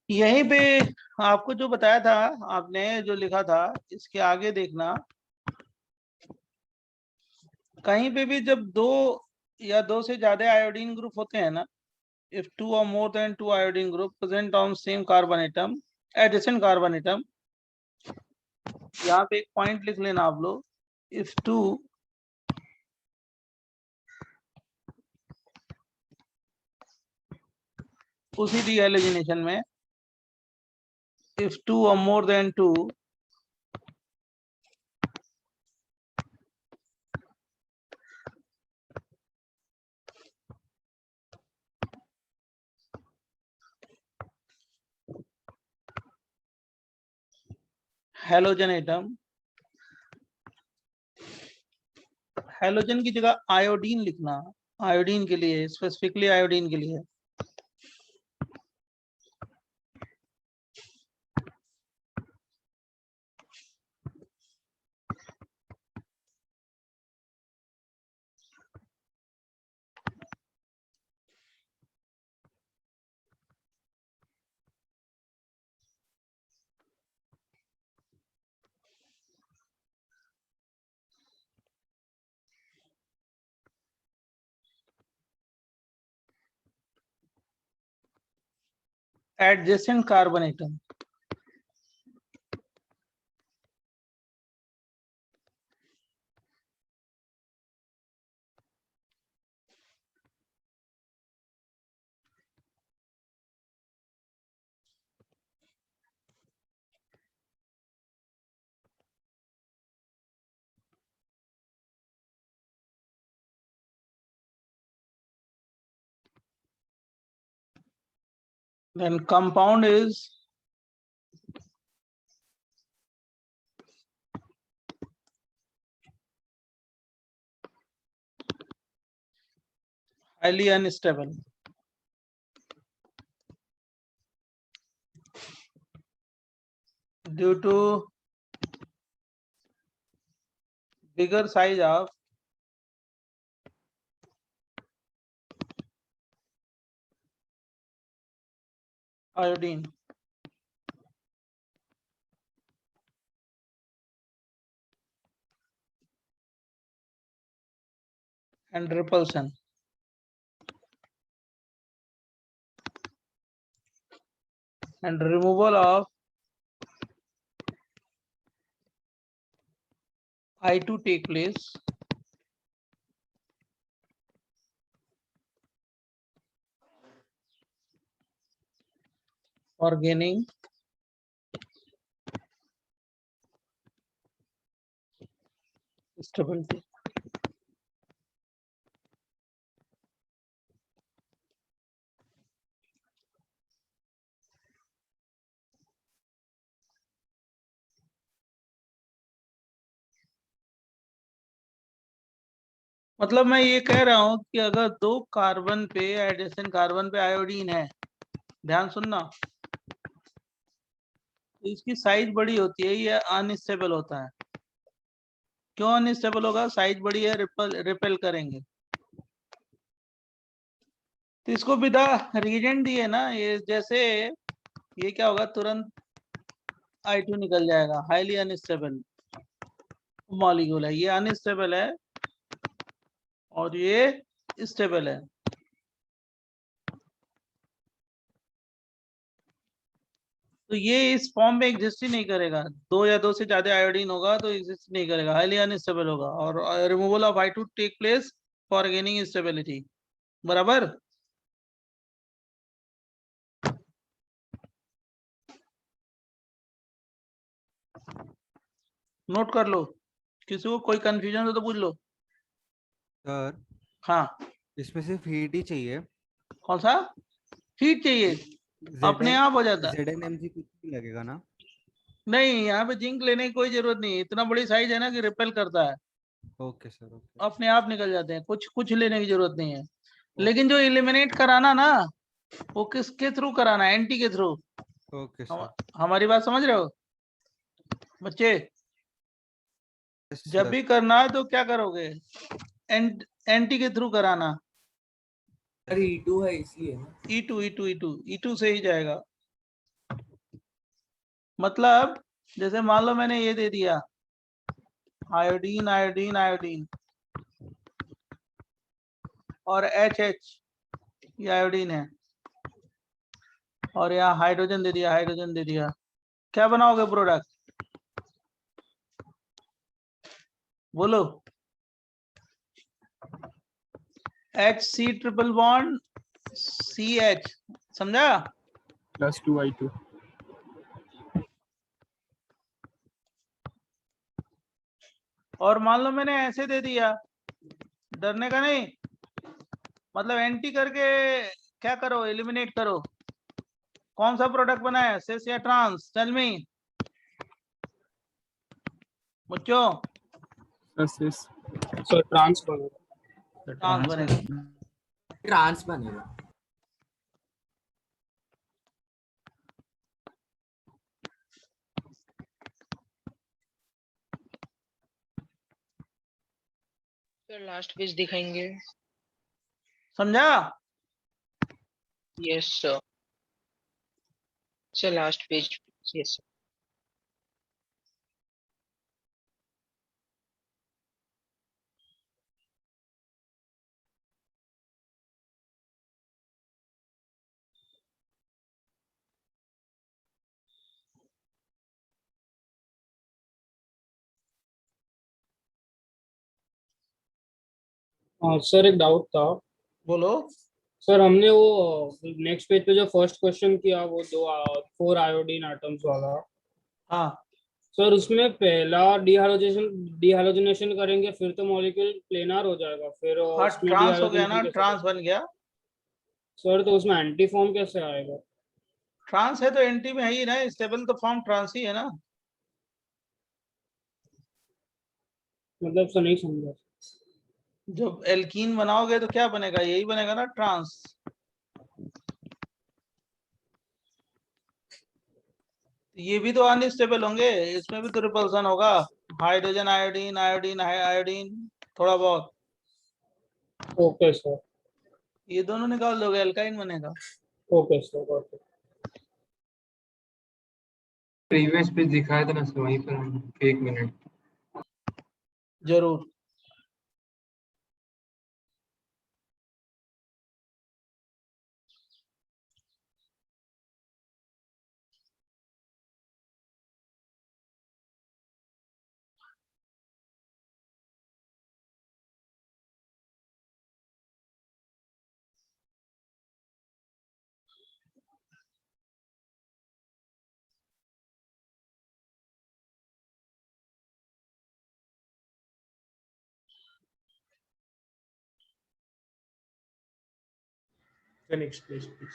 यहीं पे आपको जो बताया था, आपने जो लिखा था, इसके आगे देखना, कहीं पे भी जब दो या दो से ज्यादा आयोडीन ग्रुप होते हैं ना, if two or more than two iodine group present on same carbon atom, adjacent carbon atom, यहाँ पे एक पॉइंट लिख लेना आप लोग, if two उसी डिहैलोजिनेशन में, if two or more than two halogen atom, halogen की जगह आयोडीन लिखना, आयोडीन के लिए, स्पेसिफिकली आयोडीन के लिए। Adjacent carbon atom, then compound is highly unstable, due to bigger size of iodine and repulsion. And removal of I2 take place for gaining stability. मतलब मैं ये कह रहा हूं कि अगर दो कार्बन पे, एडेसेंट कार्बन पे आयोडीन है, ध्यान सुनना, तो इसकी साइज बड़ी होती है, ये अनस्टेबल होता है। क्यों अनस्टेबल होगा? साइज बड़ी है, रिपेल करेंगे। तो इसको विदा रीजेंट दिए ना, ये जैसे ये क्या होगा, तुरंत I2 निकल जाएगा। हाईली अनस्टेबल मॉलिक्यूल है, ये अनस्टेबल है और ये स्टेबल है। तो ये इस फॉर्म में एग्जिस्ट ही नहीं करेगा। दो या दो से ज्यादा आयोडीन होगा तो एग्जिस्ट नहीं करेगा, हाईली अनस्टेबल होगा। और removal of I2 take place for gaining stability. बराबर। नोट कर लो, किसी को कोई कंफ्यूजन हो तो पूछ लो। सर हाँ, इसमें सिर्फ हीट ही चाहिए। कौन सा हीट चाहिए? अपने आप हो जाता है। ZnMg कुछ नहीं लगेगा ना? नहीं, यहाँ पे जिंक लेने की कोई जरूरत नहीं है, इतना बड़ी साइज है ना कि रिपेल करता है। ओके सर, ओके अपने आप निकल जाते हैं, कुछ कुछ लेने की जरूरत नहीं है। ओके लेकिन जो इलिमिनेट कराना ना, वो किसके थ्रू कराना है? एंटी के थ्रू। Okay sir. हमारी बात समझ रहे हो बच्चे? यस जब सर। भी करना है तो क्या करोगे? एंटी के थ्रू कराना। अरे E2 है इसलिए ना। E2 E2 E2 E2 से ही जाएगा। मतलब जैसे मान लो मैंने ये दे दिया आयोडीन आयोडीन आयोडीन और HH ये आयोडीन है और यहाँ हाइड्रोजन दे दिया, हाइड्रोजन दे दिया, क्या बनाओगे प्रोडक्ट? बोलो। HC ट्रिपल बॉन्ड CH, समझा? +2I2 और मान लो मैंने ऐसे दे दिया, डरने का नहीं, मतलब एंटी करके क्या करो, एलिमिनेट करो। कौन सा प्रोडक्ट बना है, सिस या ट्रांस? टेल मी बच्चों। +6 सर ट्रांस बनेगा। ट्रांस बनेगा। ट्रांस बनेगा। सर लास्ट पेज दिखाएंगे? समझा? Yes sir. Sir last page. Yes sir. हाँ सर एक डाउट था। बोलो। सर हमने वो नेक्स्ट पेज पे जो फर्स्ट क्वेश्चन किया वो 4 आयोडीन एटम्स वाला, हाँ सर उसमें पहला डिहाइड्रोजनेशन करेंगे फिर तो मॉलिक्यूल प्लेनर हो जाएगा, फिर हाँ, उसमें ट्रांस हो गया ना, डिहाइड्रोजनेशन कैसे ट्रांस करेंगे? बन गया। सर तो उसमें एंटी फॉर्म कैसे आएगा? ट्रांस है तो एंटी में है ही ना, स्टेबल तो फॉर्म ट्रांस ही है ना। मतलब सर नहीं समझा। जब एल्कीन बनाओगे तो क्या बनेगा, यही बनेगा ना, ट्रांस। ये भी तो अनस्टेबल होंगे, इसमें भी तो रिपल्सन होगा। हाइड्रोजन आयोडीन आयोडीन आयोडीन थोड़ा बहुत, ओके सर। ये दोनों निकाल दोगे, एल्काइन बनेगा। Okay sir okay. Previous page दिखाया था ना सर, वहीं पर हम 1 मिनट। जरूर। Next page please.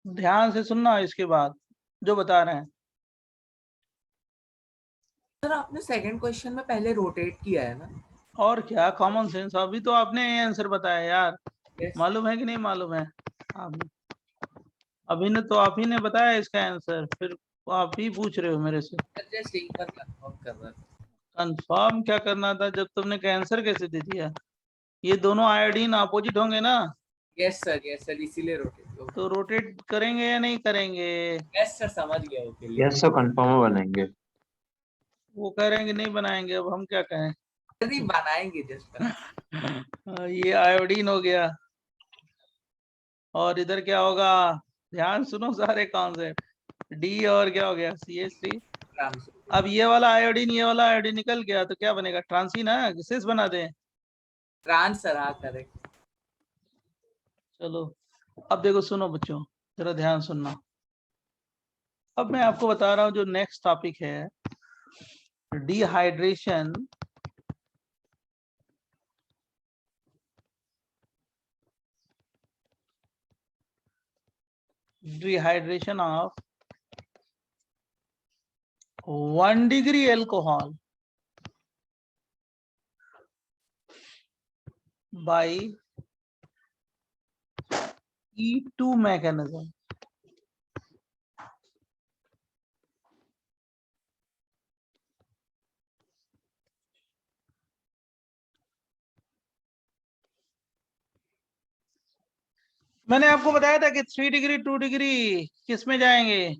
ध्यान से सुनना इसके बाद जो बता रहे हैं। सर आपने सेकंड क्वेश्चन में पहले रोटेट किया है ना? और क्या, कॉमन सेंस। अभी तो आपने आंसर बताया यार। Yes. मालूम है कि नहीं मालूम है? अभी ने तो आप ही ने बताया इसका आंसर, फिर आप ही पूछ रहे हो मेरे से। जस्ट एक बार कंफर्म कर रहा था। कंफर्म क्या करना था जब तुमने आंसर कैसे दे दिया? ये दोनों आयोडीन अपोजिट होंगे ना, यस सर इसीलिए रोटेट। तो रोटेट करेंगे या नहीं करेंगे? यस सर समझ गया। ओके लिए यस सर, कंफर्म बनेंगे। वो करेंगे नहीं बनाएंगे, अब हम क्या कहें। नहीं बनाएंगे जस्ट। ये आयोडीन हो गया, और इधर क्या होगा? ध्यान सुनो सारे कॉन्सेप्ट। डी और क्या हो गया, CH3। अब ये वाला आयोडीन निकल गया तो क्या बनेगा, ट्रांसी ना, सिस बना दें। ट्रांस सर, हाँ करेक्ट। चलो अब देखो, सुनो बच्चों, जरा ध्यान सुनना। अब मैं आपको बता रहा हूं जो नेक्स्ट टॉपिक है, dehydration of 1 degree alcohol by E2 mechanism. मैंने आपको बताया था कि 3 डिग्री 2 डिग्री किस में जाएंगे,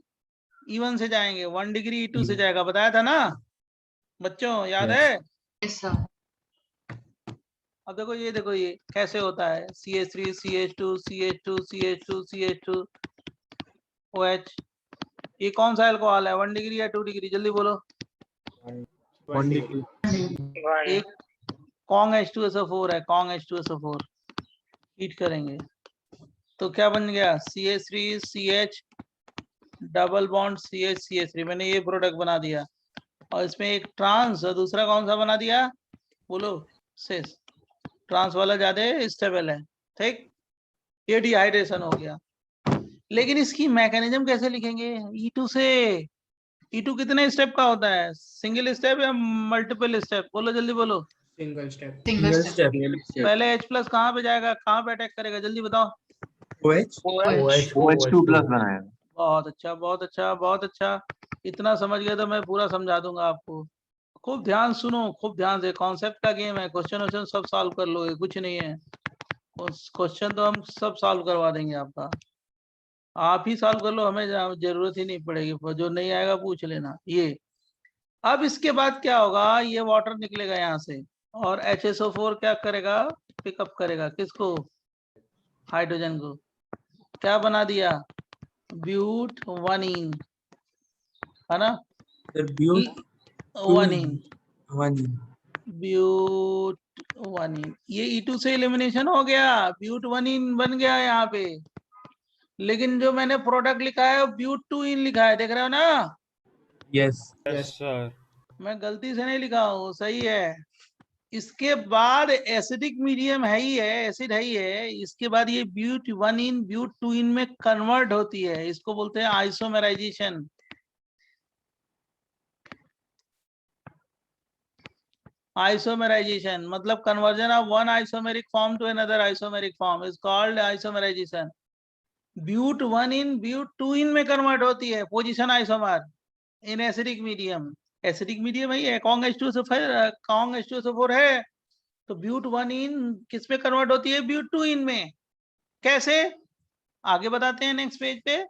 E1 से जाएंगे, 1 डिग्री E2 से जाएगा, बताया था ना बच्चों, याद Yes. है? Yes sir. अब देखो ये कैसे होता है, CH3 CH2 CH2 CH2 CH2 OH, ये कौन सा अल्कोहल है, 1 डिग्री या 2 डिग्री, जल्दी बोलो। 1 degree. एक कॉन्ग H2SO4 है, कॉन्ग H2SO4, हीट करेंगे तो क्या बन गया, CH3 CH double bond CH CH3, मैंने ये प्रोडक्ट बना दिया, और इसमें एक ट्रांस, दूसरा कौन सा बना दिया, बोलो सिस, ट्रांस वाला ज्यादा स्टेबल है, ठीक, ये डिहाइड्रेशन हो गया। लेकिन इसकी मैकेनिज्म कैसे लिखेंगे, E2 से, E2 कितने स्टेप का होता है, सिंगल स्टेप या मल्टीपल स्टेप, बोलो जल्दी बोलो। Single step. Single step. पहले H प्लस कहाँ पे जाएगा, कहाँ पे अटैक करेगा, जल्दी बताओ। OH2 प्लस बनाएगा। बहुत अच्छा बहुत अच्छा बहुत अच्छा, इतना समझ गए तो मैं पूरा समझा दूंगा आपको। खूब ध्यान सुनो, खूब ध्यान से, कॉन्सेप्ट का गेम है, क्वेश्चन वोश्चन सब सॉल्व कर लोगे, कुछ नहीं है, क्वेश्चन तो हम सब सॉल्व करवा देंगे आपका, आप ही सॉल्व कर लो, हमें जरूरत ही नहीं पड़ेगी, जो नहीं आएगा पूछ लेना। ये अब इसके बाद क्या होगा, ये वाटर निकलेगा यहाँ से, और HSO4 क्या करेगा, पिकअप करेगा किसको, हाइड्रोजन को, क्या बना दिया, ब्यूट 1इन, है ना, ब्यूट 1इन, ये E2 से एलिमिनेशन हो गया, ब्यूट 1इन बन गया यहाँ पे, लेकिन जो मैंने प्रोडक्ट लिखा है ब्यूट 2इन लिखा है, देख रहे हो ना, Yes. Yes sir. मैं गलती से नहीं लिखा हूँ, सही है। इसके बाद एसिडिक मीडियम है ही है, एसिड है ही है, इसके बाद ये ब्यूट 1इन ब्यूट 2इन में कन्वर्ट होती है, इसको बोलते हैं आइसोमेराइजेशन। Isomerization मतलब conversion of one isomeric form to another isomeric form is called isomerization. But 1इन but 2इन में convert होती है, position isomer in acidic medium, acidic medium है ये, कॉन्ग H2SO4 है, तो but 1इन किस में convert होती है, but 2इन में, कैसे आगे बताते हैं नेक्स्ट पेज पे,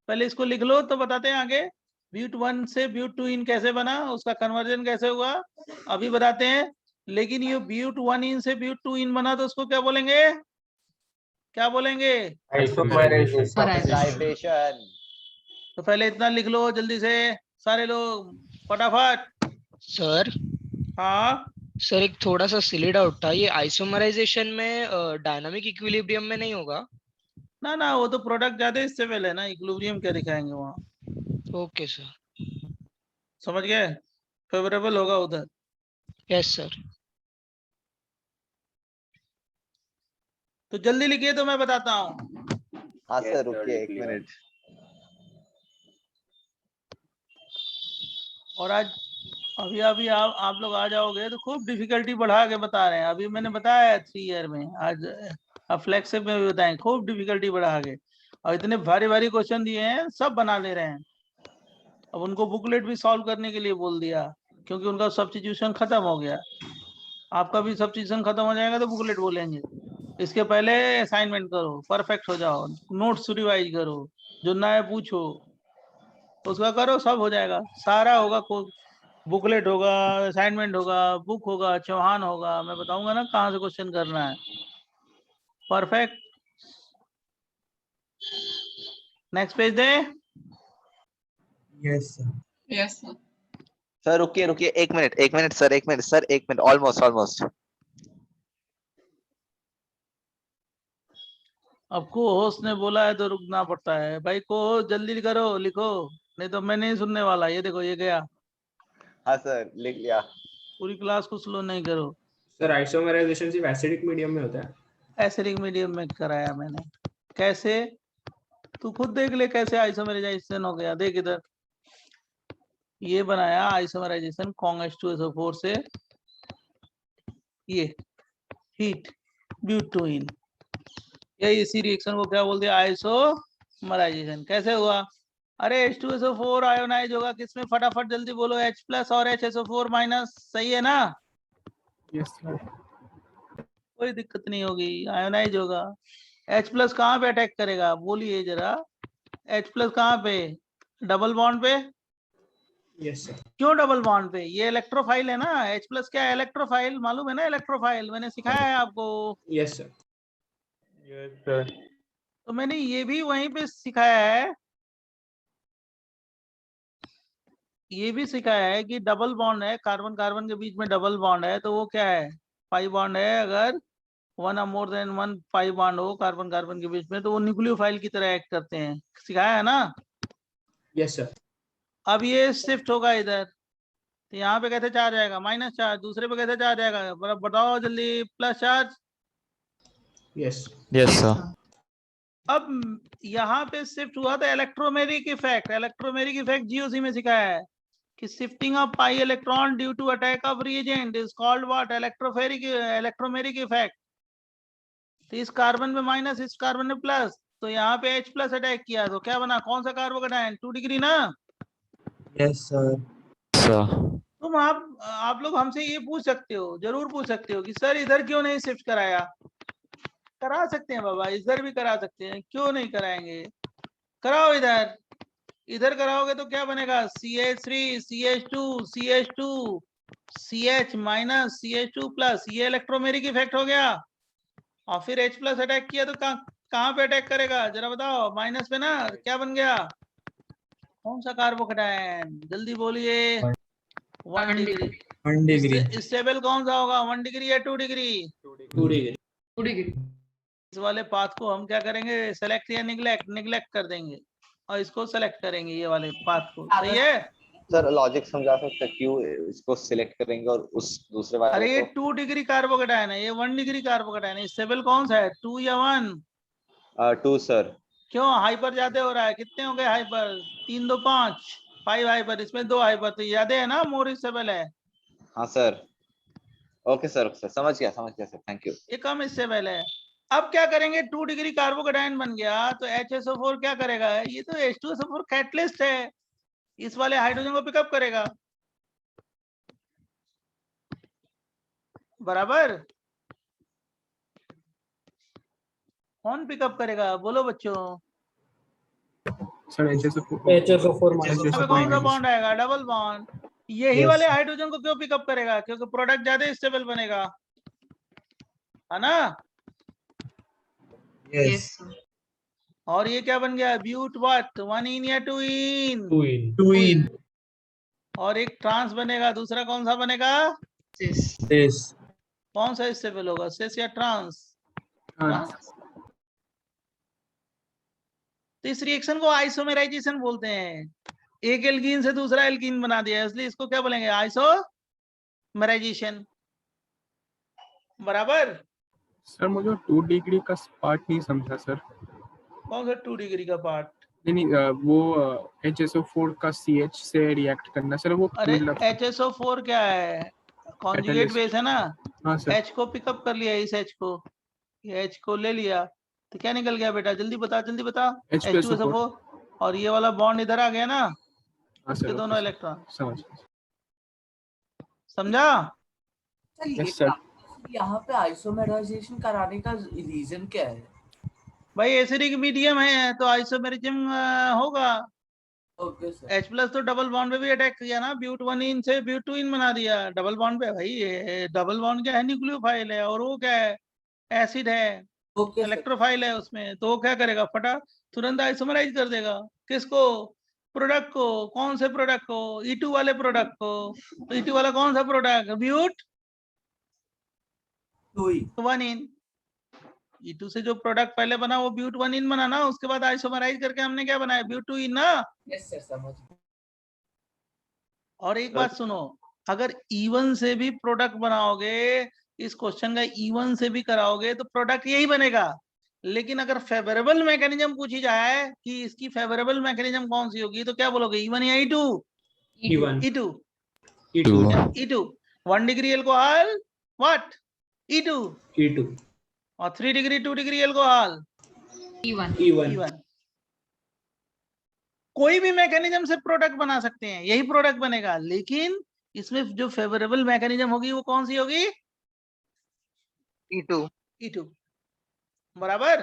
पहले इसको लिख लो तो बताते हैं आगे, but 1 से but 2इन कैसे बना, उसका कन्वर्जन कैसे हुआ अभी बताते हैं, लेकिन ये but 1इन से but 2इन बना तो उसको क्या बोलेंगे, क्या बोलेंगे, Isomerization. तो पहले इतना लिख लो जल्दी से सारे लोग फटाफट। सर हाँ सर एक थोड़ा सा सिली डाउट था, ये आइसोमराइजेशन में डायनामिक इक्विलिब्रियम में नहीं होगा? ना ना, वो तो प्रोडक्ट ज्यादा स्टेबल है ना, इक्विलिब्रियम क्या दिखाएंगे वहाँ, ओके सर। समझ गए, फेवरेबल होगा उधर। Yes sir. तो जल्दी लिखिए तो मैं बताता हूँ। हाँ सर रुकिए 1 मिनट। और आज अभी अभी आप लोग आ जाओगे तो खूब डिफिकल्टी बढ़ा के बता रहे हैं, अभी मैंने बताया है 3 ईयर में, आज फ्लेक्सिब में भी बताएं, खूब डिफिकल्टी बढ़ा के, और इतने भारी भारी क्वेश्चन दिए हैं, सब बना ले रहे हैं। अब उनको बुकलेट भी सॉल्व करने के लिए बोल दिया, क्योंकि उनका सब्स्टिट्यूशन खत्म हो गया, आपका भी सब्स्टिट्यूशन खत्म हो जाएगा तो बुकलेट बोलेंगे। इसके पहले असाइनमेंट करो, परफेक्ट हो जाओ, नोट्स रिवाइज करो, जो ना है पूछो, उसका करो, सब हो जाएगा, सारा होगा, बुकलेट होगा, असाइनमेंट होगा, बुक होगा, चौहान होगा, मैं बताऊंगा ना कहाँ से क्वेश्चन करना है, परफेक्ट। नेक्स्ट पेज दे। Yes, sir. Yes sir. Sir रुकिए रुकिए 1 minute sir 1 minute sir 1 minute almost. अब को होस्ट ने बोला है तो रुकना पड़ता है भाई, को जल्दी करो, लिखो, नहीं तो मैं नहीं सुनने वाला। ये देखो ये गया, हाँ सर लिख लिया। पूरी क्लास को स्लो नहीं करो। सर आइसोमराइजेशन सिर्फ एसिडिक मीडियम में होता है? एसिडिक मीडियम में कराया मैंने, कैसे तू खुद देख ले कैसे आइसोमेराइजेशन हो गया, देख इधर, ये बनाया आइसोमेराइजेशन कॉन्ग H2SO4 से, ये हीट ब्यूट 2इन, यही इसी रिएक्शन को क्या बोलते हैं, आइसोमराइजेशन। कैसे हुआ, अरे H2SO4 आयोनाइज होगा किसमें, फटाफट जल्दी बोलो, H प्लस और HSO4 माइनस, सही है ना, Yes, sir. कोई दिक्कत नहीं होगी, आयोनाइज होगा, H प्लस कहाँ पे अटैक करेगा बोलिए जरा, H प्लस कहाँ पे, डबल बॉन्ड पे। Yes, sir. क्यों डबल बॉन्ड पे, ये इलेक्ट्रोफाइल है ना, H प्लस क्या है, इलेक्ट्रोफाइल, मालूम है ना इलेक्ट्रोफाइल, मैंने सिखाया है आपको। Yes, sir. Yes, sir. तो मैंने ये भी वहीं पे सिखाया है, ये भी सिखाया है कि डबल बॉन्ड है, कार्बन कार्बन के बीच में डबल बॉन्ड है तो वो क्या है, पाई बॉन्ड है। अगर वन और more than one pi bond हो कार्बन कार्बन के बीच में तो वो न्यूक्लियोफाइल की तरह एक्ट करते हैं, सिखाया है ना। Yes, sir. अब ये शिफ्ट होगा इधर, तो यहाँ पे कैसे चार्ज आएगा, माइनस चार्ज, दूसरे पे कैसे चार्ज आएगा, बताओ जल्दी, plus charge. Yes. Yes, sir. अब यहाँ पे शिफ्ट हुआ तो electromeric effect, electromeric effect GOC में सिखाया है कि shifting of pi electron due to attack of reagent is called what, electromeric effect. तो इस कार्बन में माइनस, इस कार्बन में प्लस, तो यहाँ पे H प्लस अटैक किया तो क्या बना, कौन सा कार्बोकेटायन, 2 डिग्री ना। Yes, sir. Sir. तुम आप लोग हमसे ये पूछ सकते हो, जरूर पूछ सकते हो कि सर इधर क्यों नहीं शिफ्ट कराया, करा सकते हैं बाबा, इधर भी करा सकते हैं, क्यों नहीं कराएंगे, कराओ इधर, इधर कराओगे तो क्या बनेगा, CH3 CH2 CH2 CH minus CH2 plus, ये इलेक्ट्रोमेरिक इफेक्ट हो गया। और फिर H प्लस अटैक किया तो कहाँ पे अटैक करेगा जरा बताओ, माइनस पे ना, क्या बन गया, कौन सा कार्बोकेटायन, जल्दी बोलिए, 1 डिग्री। 1 degree. स्टेबल कौन सा होगा, 1 डिग्री या 2 डिग्री। 2 degree. इस वाले पाथ को हम क्या करेंगे, सेलेक्ट या निगलेक्ट कर देंगे और इसको सेलेक्ट करेंगे, ये वाले पाथ को, सही है। सर लॉजिक समझा सकते हैं क्यों इसको सिलेक्ट करेंगे और उस दूसरे वाले अरे ये को 2 डिग्री कार्बोकेटायन है, ये 1 डिग्री कार्बोकेटायन है, स्टेबल कौन सा है, 2 या 1। 2 सर। क्यों हाइपर ज्यादा हो रहा है, कितने हो गए हाइपर, 3 2 5 5 हाइपर, इसमें 2 हाइपर, तो ज्यादा है ना, मोर स्टेबल है, हाँ सर, ओके सर समझ गया सर, थैंक यू। ये कम स्टेबल है। अब क्या करेंगे, 2 डिग्री कार्बोकेटायन बन गया तो HSO4 क्या करेगा, ये तो H2SO4 कैटलिस्ट है, इस वाले हाइड्रोजन को पिकअप करेगा, बराबर। कौन पिकअप करेगा बोलो बच्चों, Sir, HSO4. HSO4 यहाँ पे कौन सा बॉन्ड आएगा, डबल बॉन्ड, यही Yes. वाले हाइड्रोजन को क्यों पिकअप करेगा, क्योंकि प्रोडक्ट ज्यादा स्टेबल बनेगा, है ना। Yes. और ये क्या बन गया, ब्यूट व्हाट, 1 इन या 2 इन, 2 in. 2 in. और एक ट्रांस बनेगा, दूसरा कौन सा बनेगा, This. कौन सा स्टेबल होगा, सेस या ट्रांस, ट्रांस। तो इस रिएक्शन को आइसोमेराइजेशन बोलते हैं, एक एल्कीन से दूसरा एल्कीन बना दिया, इसलिए इसको क्या बोलेंगे, आइसोमेराइजेशन, बराबर। सर मुझे 2 डिग्री का पार्ट नहीं समझा सर। कौन सा 2 डिग्री का पार्ट, नहीं वो HSO4 का CH से रिएक्ट करना सर, वो अरे मतलब HSO4 क्या है, कॉन्जुगेट Catalyst. बेस है ना, हाँ सर। H को पिकअप कर लिया, इस H को, ये H को ले लिया तो क्या निकल गया बेटा, जल्दी बता H2SO4, और ये वाला बॉन्ड इधर आ गया ना, हाँ उसके सर, दोनों ओके सर, इलेक्ट्रॉन, समझ। समझा। Sir Yes, sir. यहाँ पे आइसोमेराइजेशन कराने का रीजन क्या है? भाई एसिडिक मीडियम है तो आइसोमेरिज्म होगा, ओके सर। H प्लस तो डबल बॉन्ड पे भी अटैक किया ना, ब्यूट 1 इन से ब्यूट 2 इन बना दिया, डबल बॉन्ड पे, भाई ये डबल बॉन्ड क्या है, न्यूक्लियोफाइल है, और वो क्या है, एसिड है, ओके सर। इलेक्ट्रोफाइल है उसमें, तो वो क्या करेगा, फटा तुरंत आइसोमराइज कर देगा, किसको, प्रोडक्ट को, कौन से प्रोडक्ट को, E2 वाले प्रोडक्ट को, तो E2 वाला कौन सा प्रोडक्ट, ब्यूट 1 इन, E2 से जो प्रोडक्ट पहले बना वो ब्यूट 1 इन बना ना, उसके बाद आइसोमराइज करके हमने क्या बनाया, ब्यूट 2 इन ना। यस सर, समझ। और एक बात सुनो, अगर E1 से भी प्रोडक्ट बनाओगे, इस क्वेश्चन का E1 से भी कराओगे तो प्रोडक्ट यही बनेगा, लेकिन अगर फेवरेबल मैकेनिज्म पूछी जाए कि इसकी फेवरेबल मैकेनिज्म कौन सी होगी तो क्या बोलोगे, E1 या E2, E1. E2, E2. E2, 1 degree alcohol what, E2, E2. और 3 degree 2 degree alcohol E1. E1। कोई भी मैकेनिज्म से प्रोडक्ट बना सकते हैं, यही प्रोडक्ट बनेगा, लेकिन इसमें जो फेवरेबल मैकेनिज्म होगी वो कौन सी होगी, E2। E2, बराबर।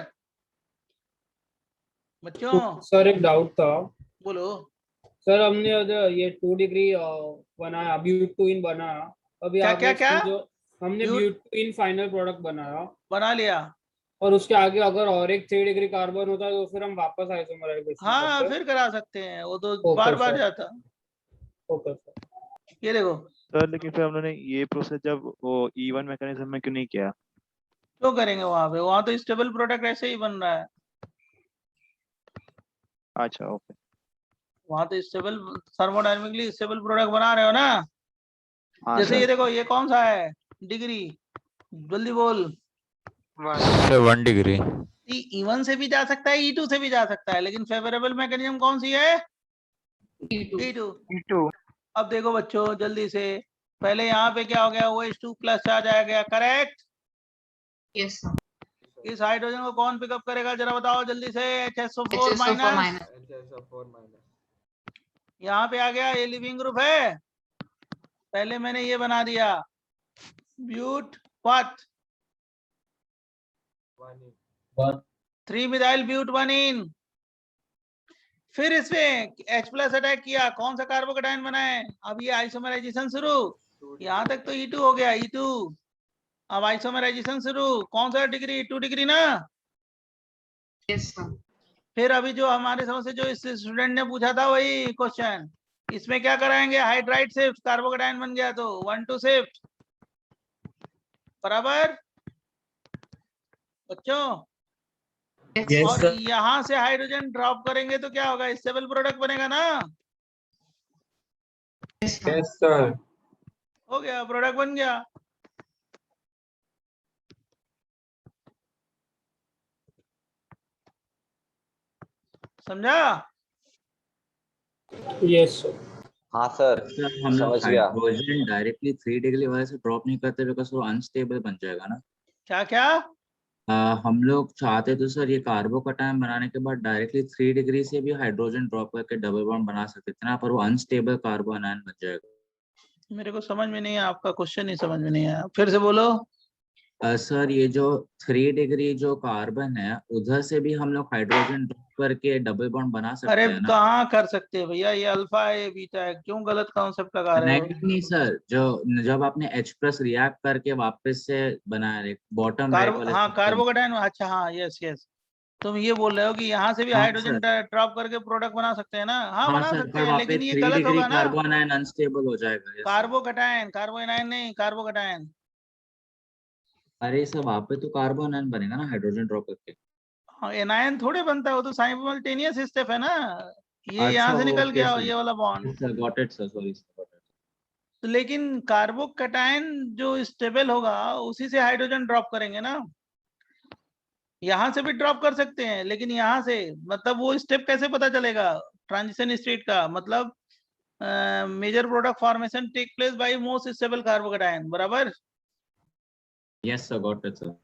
बच्चों सर एक डाउट था बोलो। सर, हमने ये 2 डिग्री बनाया, ब्यूटेन बनाया, अभी क्या आगे क्या क्या इसमें जो हमने ब्यूट ब्यूटेन फाइनल प्रोडक्ट बनाया, बना लिया? और उसके आगे अगर और एक 3 डिग्री कार्बन होता है तो फिर हम वापस आइसोमराइजेशन हाँ करते हैं। फिर करा सकते हैं, वो तो ओके बार बार सर, जाता। Okay sir. ये देखो, सर लेकिन फिर हम लोगों ने ये प्रोसेस जब वो E1 मैकेनिज्म में क्यों नहीं किया? क्यों करेंगे वहां पे? वहां तो स्टेबल प्रोडक्ट ऐसे ही बन रहा है। अच्छा ओके। वहां तो स्टेबल, थर्मोडायनेमिकली स्टेबल प्रोडक्ट बना रहे हो ना। हाँ जैसे ये सर। देखो, ये कौन सा है डिग्री, जल्दी बोल। Sir 1 degree. E1 से भी जा सकता है, E2 से भी जा सकता है, लेकिन फेवरेबल मैकेनिज्म कौन सी है? E2। अब देखो बच्चों जल्दी से, पहले यहाँ पे क्या हो गया, OH2 प्लस चार्ज आ गया, करेक्ट? Yes sir. इस हाइड्रोजन को कौन पिकअप करेगा जरा बताओ जल्दी से? HSO4 minus. यहाँ पे आ गया, ये लिविंग ग्रुप है। पहले मैंने ये बना दिया ब्यूट व्हाट 3 मिथाइल ब्यूट 1 फिर इसमें H प्लस अटैक किया, कौन सा कार्बोकेटाइन बनाए? अब ये आइसोमराइजेशन शुरू। यहाँ तक तो E2 हो गया, E2। अब आइसोमराइजेशन शुरू, कौन सा डिग्री? 2 डिग्री ना। Yes sir. फिर अभी जो हमारे समझ से जो इस स्टूडेंट ने पूछा था वही क्वेश्चन, इसमें क्या कराएंगे? हाइड्राइड शिफ्ट, कार्बोकेटाइन बन गया तो 1 2 शिफ्ट, बराबर बच्चों? यस और यहाँ से हाइड्रोजन ड्रॉप करेंगे तो क्या होगा? स्टेबल प्रोडक्ट बनेगा ना। Yes sir. हो गया, प्रोडक्ट बन गया। समझा? Yes sir. हाँ सर सर हम लोग समझ गया। हाइड्रोजन डायरेक्टली 3 डिग्री वाले से ड्रॉप नहीं करते बिकॉज वो अनस्टेबल बन जाएगा ना। क्या क्या? हम लोग चाहते तो सर ये कार्बोकेटाइन बनाने के बाद डायरेक्टली 3 डिग्री से भी हाइड्रोजन ड्रॉप करके डबल बॉन्ड बना सकते थे ना, पर वो अनस्टेबल कार्बोनाइन बन जाएगा। मेरे को समझ में नहीं है, आपका क्वेश्चन ही समझ में नहीं आया, फिर से बोलो। सर ये जो 3 डिग्री जो कार्बन है उधर से भी हम लोग हाइड्रोजन ड्रॉप करके डबल बॉन्ड बना सकते अरे हैं ना। कहाँ कर सकते हैं भैया, ये अल्फा है ये बीटा है, क्यों गलत कॉन्सेप्ट लगा रहे हो? नहीं सर, जो जब आपने H प्लस रिएक्ट करके वापस से बनाया बॉटम राइट वाले हाँ system। कार्बोकेटाइन, अच्छा हाँ यस यस। तुम ये बोल रहे हो कि यहाँ से भी हाँ हाइड्रोजन सर। ड्रॉप करके प्रोडक्ट बना सकते हैं ना? हाँ हाँ बना सर, सकते पर हैं, वहाँ पे लेकिन ये 3 गलत डिग्री होगा ना। कार्बोनाइन अनस्टेबल हो जाएगा। yes, sir। कार्बोकेटाइन, कार्बोनाइन नहीं, कार्बोकेटाइन। अरे सर वहाँ पे तो कार्बोनाइन बनेगा ना हाइड्रोजन ड्रॉप करके। हाँ एनायन थोड़े बनता है, वो तो साइमल्टेनियस स्टेप है ना। ये अच्छा यहाँ से निकल ओके गया सर। ये वाला bond. Sir got it sir, sorry sir, got it. तो लेकिन कार्बोकेटाइन जो स्टेबल होगा उसी से हाइड्रोजन ड्रॉप करेंगे ना। यहाँ से भी ड्रॉप कर सकते हैं, लेकिन यहाँ से मतलब वो स्टेप कैसे पता चलेगा ट्रांजिशन स्टेट का? मतलब major product formation take place by most stable carbocation, बराबर? Yes sir, got it sir.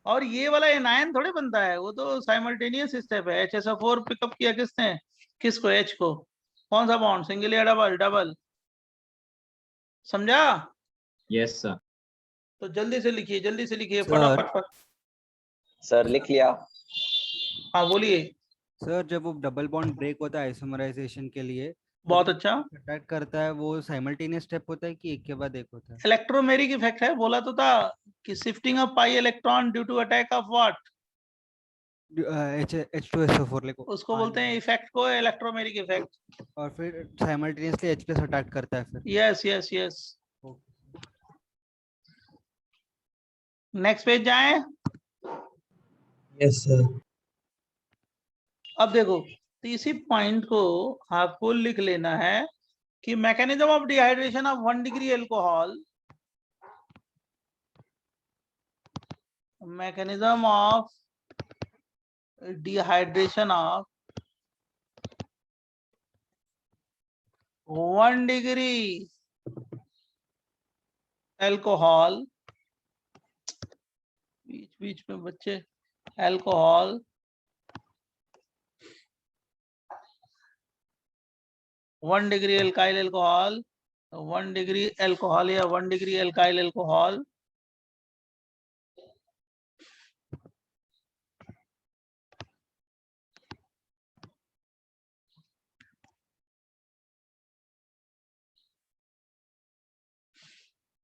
और ये वाला एनायन थोड़े बनता है, वो तो साइमल्टेनियस स्टेप है। HSO4 पिकअप किया किसने? किसको? H को। कौन सा बॉन्ड, सिंगल या डबल? डबल। समझा? Yes sir. तो जल्दी से लिखिए, जल्दी से लिखिए, सर। फटाफट। सर लिख लिया। हाँ बोलिए। सर जब वो डबल बॉन्ड ब्रेक होता है आइसोमराइजेशन के लिए, बहुत अच्छा। अटैक करता है, वो साइमल्टेनियस स्टेप होता है कि एक के बाद एक होता है? इलेक्ट्रोमेरिक इफेक्ट है, बोला तो था कि shifting of pi electron due to attack of what, H2SO4 लेको उसको बोलते हैं इफेक्ट को इलेक्ट्रोमेरिक इफेक्ट। और फिर साइमल्टेनियसली H+ अटैक करता है फिर। Yes yes yes. Next page जाएं। Yes sir. अब देखो, तो इसी पॉइंट को आपको लिख लेना है कि mechanism of dehydration of 1 degree alcohol, mechanism of dehydration of 1 degree alcohol, बीच बीच में बच्चे, alcohol 1 degree alkyl alcohol, 1 degree alcohol या 1 degree alkyl alcohol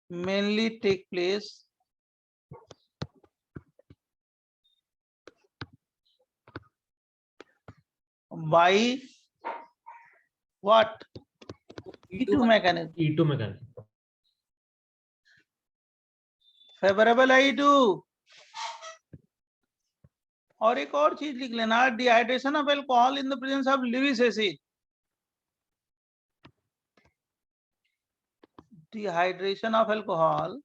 mainly take place by what? E2 mechanism. E2 mechanism. Favourable है E2। और एक और चीज लिख लेना, dehydration of alcohol in the presence of Lewis acid. Dehydration of alcohol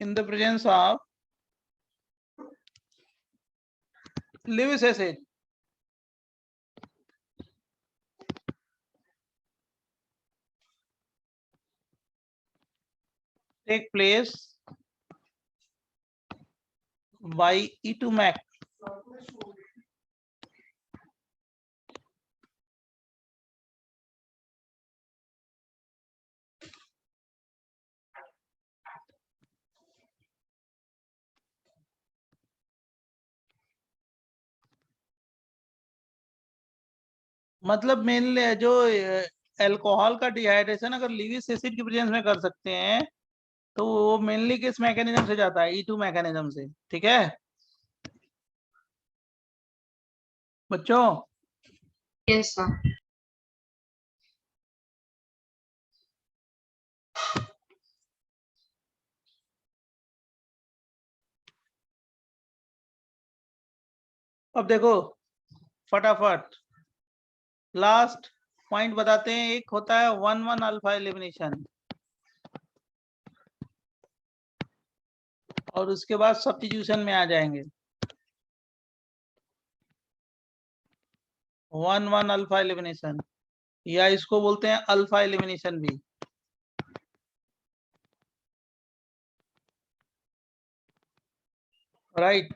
in the presence of Lewis acid. Take place by E2 Mac. मतलब mainly जो alcohol का डिहाइड्रेशन अगर लिविस एसिड की प्रेजेंस में कर सकते हैं तो वो मेनली किस मैकेनिज्म से जाता है? E2 मैकेनिज्म से। ठीक है बच्चों? Yes, sir. अब देखो फटाफट लास्ट पॉइंट बताते हैं। एक होता है 1,1 अल्फा एलिमिनेशन और उसके बाद सब्स्टिट्यूशन में आ जाएंगे। 1,1 अल्फा एलिमिनेशन या इसको बोलते हैं अल्फा एलिमिनेशन भी। राइट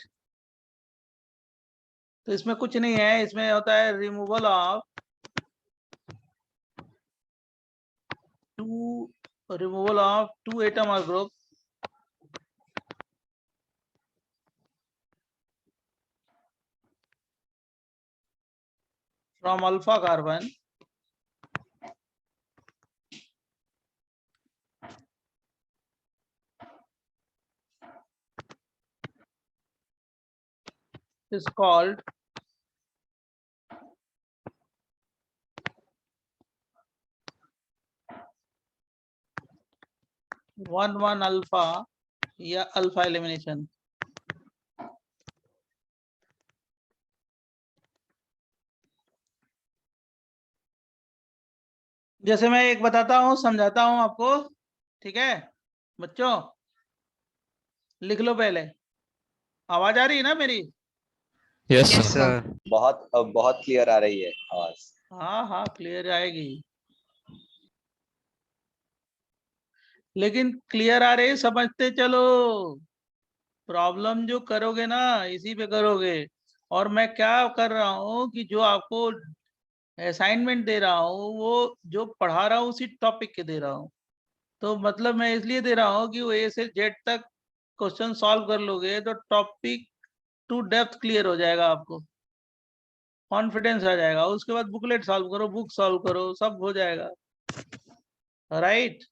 तो इसमें कुछ नहीं है, इसमें होता है रिमूवल ऑफ टू एटम और group from alpha carbon is called one alpha या अल्फा एलिमिनेशन। जैसे मैं एक बताता हूँ, समझाता हूँ आपको। ठीक है बच्चों लिख लो पहले। आवाज आ रही है ना मेरी? Yes, sir sir. बहुत क्लियर आ रही है आवाज। हाँ हाँ क्लियर आएगी, लेकिन क्लियर आ रही समझते चलो। प्रॉब्लम जो करोगे ना इसी पे करोगे। और मैं क्या कर रहा हूँ कि जो आपको असाइनमेंट दे रहा हूँ वो जो पढ़ा रहा हूँ उसी टॉपिक के दे रहा हूँ। तो मतलब मैं इसलिए दे रहा हूँ कि वो ए से जेड तक क्वेश्चन सॉल्व कर लोगे तो टॉपिक टू डेप्थ क्लियर हो जाएगा, आपको कॉन्फिडेंस आ जाएगा। उसके बाद बुकलेट सॉल्व करो, बुक सॉल्व करो, सब हो जाएगा। राइट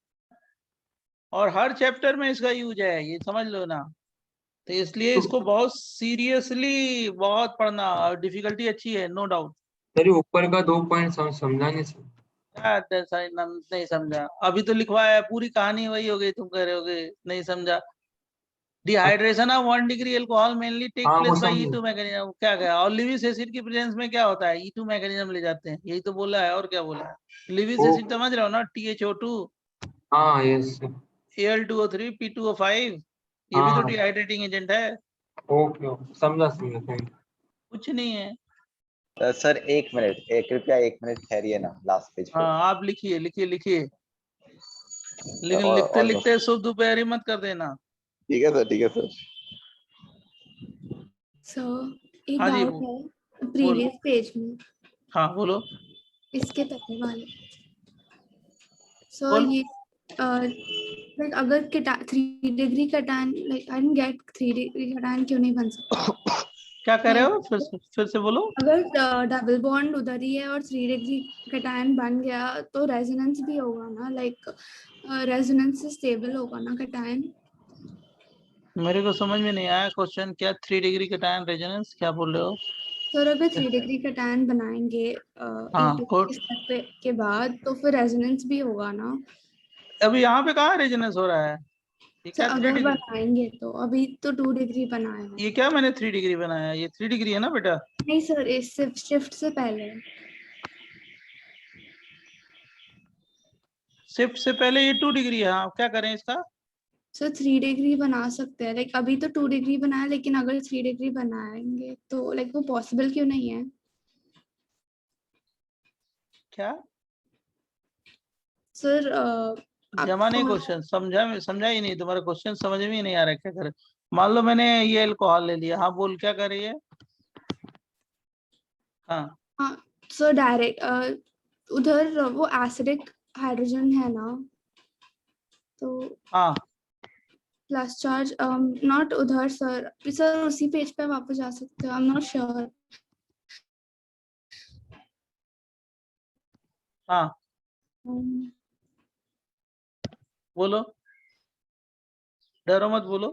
और हर चैप्टर में इसका यूज है, ये समझ लो ना। तो इसलिए इसको बहुत सीरियसली बहुत पढ़ना, और डिफिकल्टी अच्छी है नो डाउट। सर ऊपर का 2 पॉइंट समझा नहीं सर। नहीं समझा? अभी तो लिखवाया है, पूरी कहानी वही हो गई, तुम कह रहे होगे नहीं समझा। Dehydration of 1 degree alcohol mainly take हाँ, वो प्लेस बाय समझे। E2 mechanism. क्या गया? और लिविस एसिड की प्रेजेंस में क्या होता है? E2 मैकेनिज्म ले जाते हैं, यही तो बोला है। और क्या बोला है? लिविस ओ। एसिड समझ रहे हो ना? THO2 हाँ यस सर। Al2O3 P2O5 ये भी तो हाँ डिहाइड्रेटिंग एजेंट है। ओके समझा समझा थैंक कुछ नहीं है। सर एक मिनट, कृपया एक मिनट ठहरिए ना लास्ट पेज पे। हाँ आप लिखिए लिखिए लिखिए, लेकिन और- लिखते और लिखते सुबह दोपहर मत कर देना। ठीक है सर, ठीक है सर। सर एक हाँ जी, डाउट है प्रीवियस पेज में हाँ बोलो। इसके पहले वाले सर बोल। ये लाइक अगर 3 डिग्री कटान like I didn't get 3 degree कटान क्यों नहीं बन सकता? क्या कह रहे हो? फिर से बोलो। अगर डबल बॉन्ड उधर ही है और 3 डिग्री कटायन बन गया तो रेजोनेंस भी होगा ना, लाइक रेजोनेंस से स्टेबल होगा ना कटायन। मेरे को समझ में नहीं आया क्वेश्चन। क्या 3 डिग्री कटायन रेजोनेंस क्या बोल रहे हो? सर अगर 3 डिग्री कटायन बनाएंगे हाँ, एक good. के स्टेप के बाद तो फिर रेजोनेंस भी होगा ना। अभी यहाँ पे कहाँ रेजोनेंस हो रहा है? ये सर क्या 3 अगर डिग्री? बनाएंगे तो अभी तो 2 डिग्री बनाया है। ये क्या मैंने 3 डिग्री बनाया? ये 3 डिग्री है ना बेटा? नहीं सर, इस शिफ्ट से पहले। शिफ्ट से पहले ये 2 डिग्री है। हाँ, क्या करें इसका? सर 3 डिग्री बना सकते हैं, लाइक अभी तो 2 डिग्री बनाया, लेकिन अगर 3 डिग्री बनाएंगे तो लाइक वो पॉसिबल क्यों नहीं है? क्या सर जमा नहीं क्वेश्चन समझा ही नहीं। तुम्हारा क्वेश्चन समझ में ही नहीं आ रहा है। क्या करे? मान लो मैंने ये अल्कोहल ले लिया। हाँ बोल, क्या कर रही है? हाँ, सर डायरेक्ट उधर वो एसिडिक हाइड्रोजन है ना, तो हाँ, प्लस चार्ज नॉट उधर सर। सर उसी पेज पे वापस जा सकते हो, आई एम नॉट श्योर। हाँ बोलो, डरो मत, बोलो।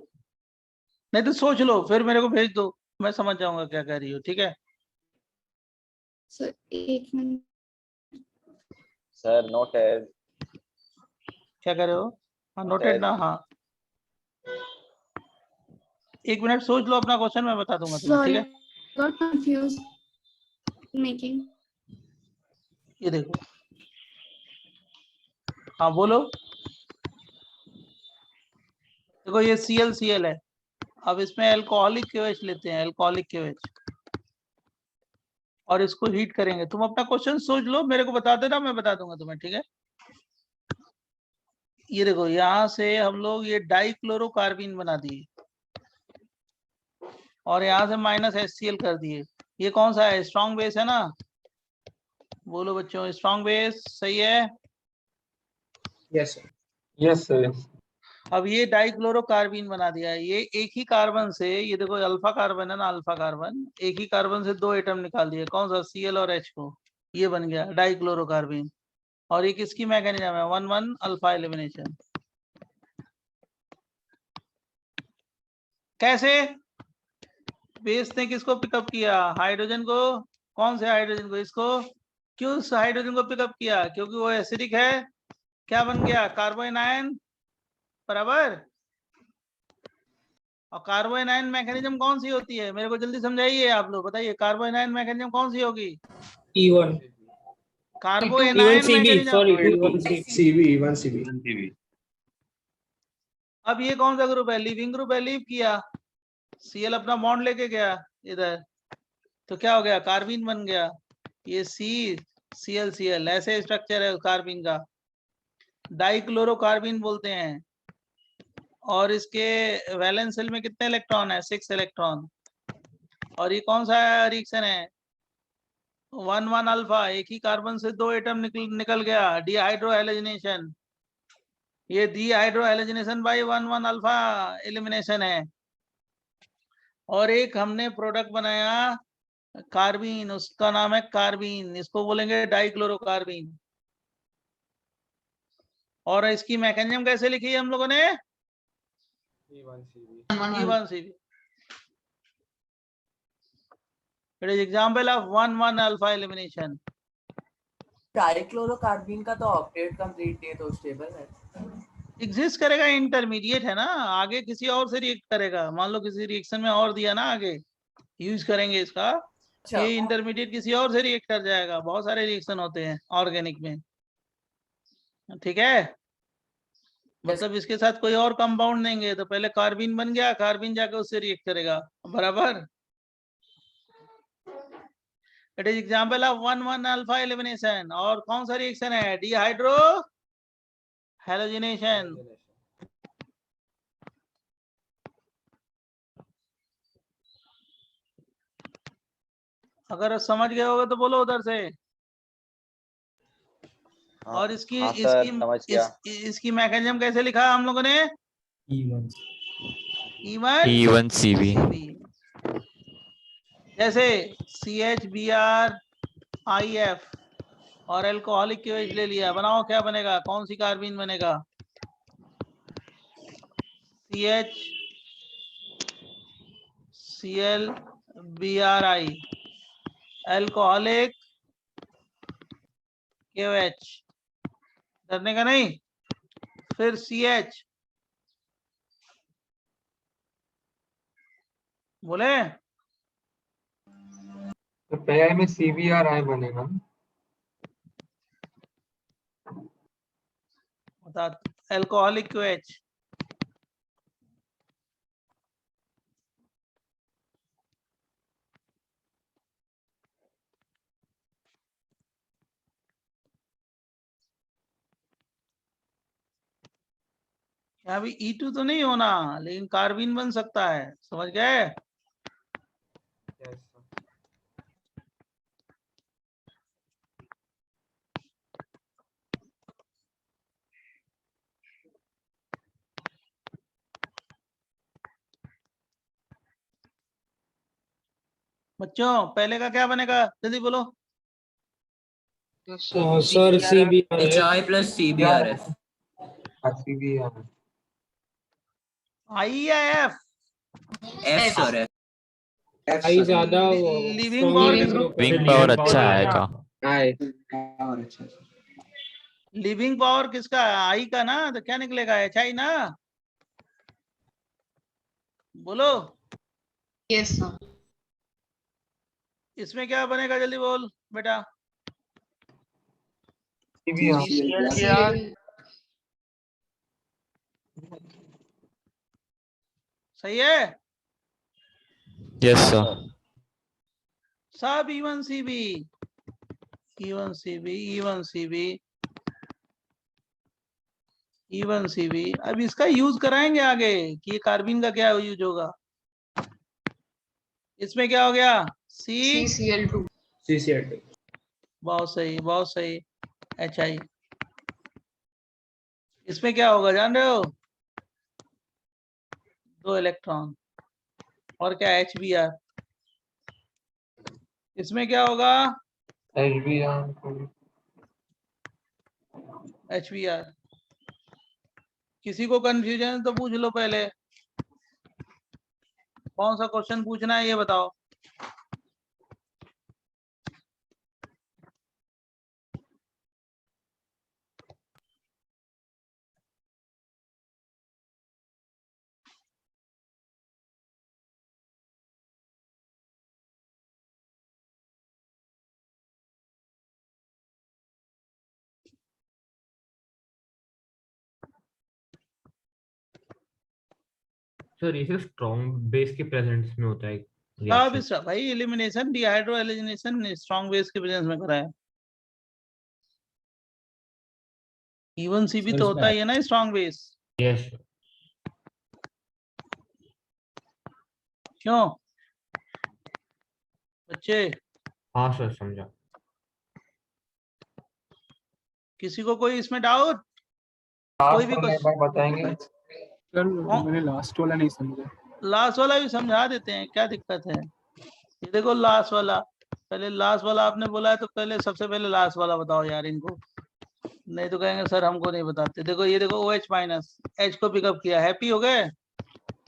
नहीं तो सोच लो, फिर मेरे को भेज दो, मैं समझ जाऊंगा क्या कह रही हो। ठीक है सर 1 मिनट। Sir noted. क्या कह रहे हो? हाँ नोटेड ना। हाँ 1 मिनट सोच लो अपना क्वेश्चन, मैं बता दूंगा तुम्हें। ठीक सॉरी, है, गॉट कंफ्यूज मेकिंग। ये देखो। हाँ बोलो। देखो ये ClCl है। अब इसमें अल्कोहलिक केवेच लेते हैं, अल्कोहलिक केवेच, और इसको हीट करेंगे। तुम अपना क्वेश्चन सोच लो, मेरे को बता देना, मैं बता दूंगा तुम्हें। ठीक है, ये देखो यहाँ से हम लोग ये डाइक्लोरोकार्बीन बना दिए और यहाँ से -HCl कर दिए। ये कौन सा है? स्ट्रॉन्ग बेस है ना? बोलो बच्चों, स्ट्रॉन्ग बेस सही है? Yes, sir. Yes sir. अब ये डाइक्लोरोकार्बीन बना दिया है। ये एक ही कार्बन से, ये देखो अल्फा कार्बन है ना, अल्फा कार्बन, एक ही कार्बन से 2 एटम निकाल दिए। कौन सा? Cl और H को। ये बन गया डाइक्लोरोकार्बीन। और ये किसकी मैकेनिज्म है? 1,1 अल्फा एलिमिनेशन। कैसे? बेस ने किसको पिकअप किया? हाइड्रोजन को। कौन से हाइड्रोजन को? इसको। क्यों उस हाइड्रोजन को पिकअप किया? क्योंकि वो एसिडिक है। क्या बन गया? कार्बोनाइन बराबर। और कार्बोनाइन मैकेनिज्म कौन सी होती है? मेरे को जल्दी समझाइए आप लोग, बताइए कार्बोनाइन मैकेनिज्म कौन सी होगी? E1 कार्बोनाइन E1CB, mechanism. Sorry E1CB। अब ये कौन सा ग्रुप है? लीविंग ग्रुप है, लीव किया। Cl अपना बॉन्ड लेके गया इधर, तो क्या हो गया? कार्बीन बन गया। ये ClCl ऐसे स्ट्रक्चर है कार्बीन का, डाइक्लोरोकार्बीन बोलते हैं। और इसके वैलेंस शेल में कितने इलेक्ट्रॉन है? 6 इलेक्ट्रॉन। और ये कौन सा रिएक्शन है? 1,1 अल्फा। एक ही कार्बन से 2 एटम निकल गया, डिहाइड्रोहेलोजिनेशन। ये डिहाइड्रोहेलोजिनेशन बाय 1,1 अल्फा एलिमिनेशन है। और एक हमने प्रोडक्ट बनाया कार्बीन, उसका नाम है कार्बीन, इसको बोलेंगे डाइक्लोरोकार्बीन। और इसकी मैकेनिज्म कैसे लिखी है हम लोगों ने? E1CB. It is example of 1,1 alpha elimination. ट्राइक्लोरोकार्बीन का तो ऑक्टेट कंप्लीट नहीं है तो स्टेबल है। एग्जिस्ट करेगा, इंटरमीडिएट है ना, आगे किसी और से रिएक्ट करेगा। मान लो किसी रिएक्शन में और दिया ना, आगे यूज करेंगे इसका, ये इंटरमीडिएट किसी और से रिएक्ट कर जाएगा। बहुत सारे रिएक्शन होते हैं ऑर्गेनिक में। ठीक है, मतलब इसके साथ कोई और कंपाउंड देंगे तो पहले कार्बीन बन गया, कार्बीन जाके उससे रिएक्ट करेगा, बराबर। It is example of 1,1 alpha elimination. और कौन सा रिएक्शन है? Dehydro halogenation. अगर समझ गए होगे तो बोलो उधर से। और इसकी हाँ सर, समझ गया। इसकी मैकेनिज्म कैसे लिखा हम लोगों ने? E1. E1 E1CB। जैसे CH Br IF और अल्कोहलिक KOH ले लिया, बनाओ क्या बनेगा, कौन सी कार्बीन बनेगा? CH Cl Bri alcoholic KOH, डरने का नहीं। फिर CH बोले तो पहले में CBr बनेगा। बता, अल्कोहलिक KOH यहाँ भी E2 तो नहीं होना, लेकिन कार्बीन बन सकता है, समझ गए? बच्चों पहले का क्या बनेगा, जल्दी बोलो। Sir CBr HI plus CBRF. CBr I या F? F sir. F. आई ज्यादा लिविंग पावर विंग पावर अच्छा आएगा। लिविंग पावर किसका है? आई का ना, तो क्या निकलेगा, HI ना? बोलो। Yes, sir. इसमें क्या बनेगा, जल्दी बोल बेटा। CBr सही है? Yes sir. सब E1CB E1CB E1CB E1CB। अब इसका यूज कराएंगे आगे कि ये कार्बीन का क्या यूज होगा। इसमें क्या हो गया, CCl2. CCl2. बहुत सही बहुत सही। HI इसमें क्या होगा जान रहे हो, 2 इलेक्ट्रॉन। और क्या, HBr इसमें क्या होगा, HBr। किसी को कंफ्यूजन तो पूछ लो पहले, कौन सा क्वेश्चन पूछना है ये बताओ। सर ये स्ट्रॉन्ग बेस के प्रेजेंस में होता है अब इस भाई elimination dehydro elimination strong base के प्रेजेंस में कराया। E1CB तो होता ही है ना स्ट्रॉन्ग बेस। यस क्यों बच्चे? हाँ सर समझा। किसी को कोई इसमें डाउट, कोई भी क्वेश्चन बताएंगे? सर मैंने लास्ट वाला नहीं समझा। लास्ट वाला भी समझा देते हैं, क्या दिक्कत है। ये देखो लास्ट वाला, पहले लास्ट वाला आपने बोला है तो पहले सबसे पहले लास्ट वाला बताओ यार इनको, नहीं तो कहेंगे सर हमको नहीं बताते। देखो ये देखो OH माइनस, H को पिकअप किया, हैप्पी हो गए?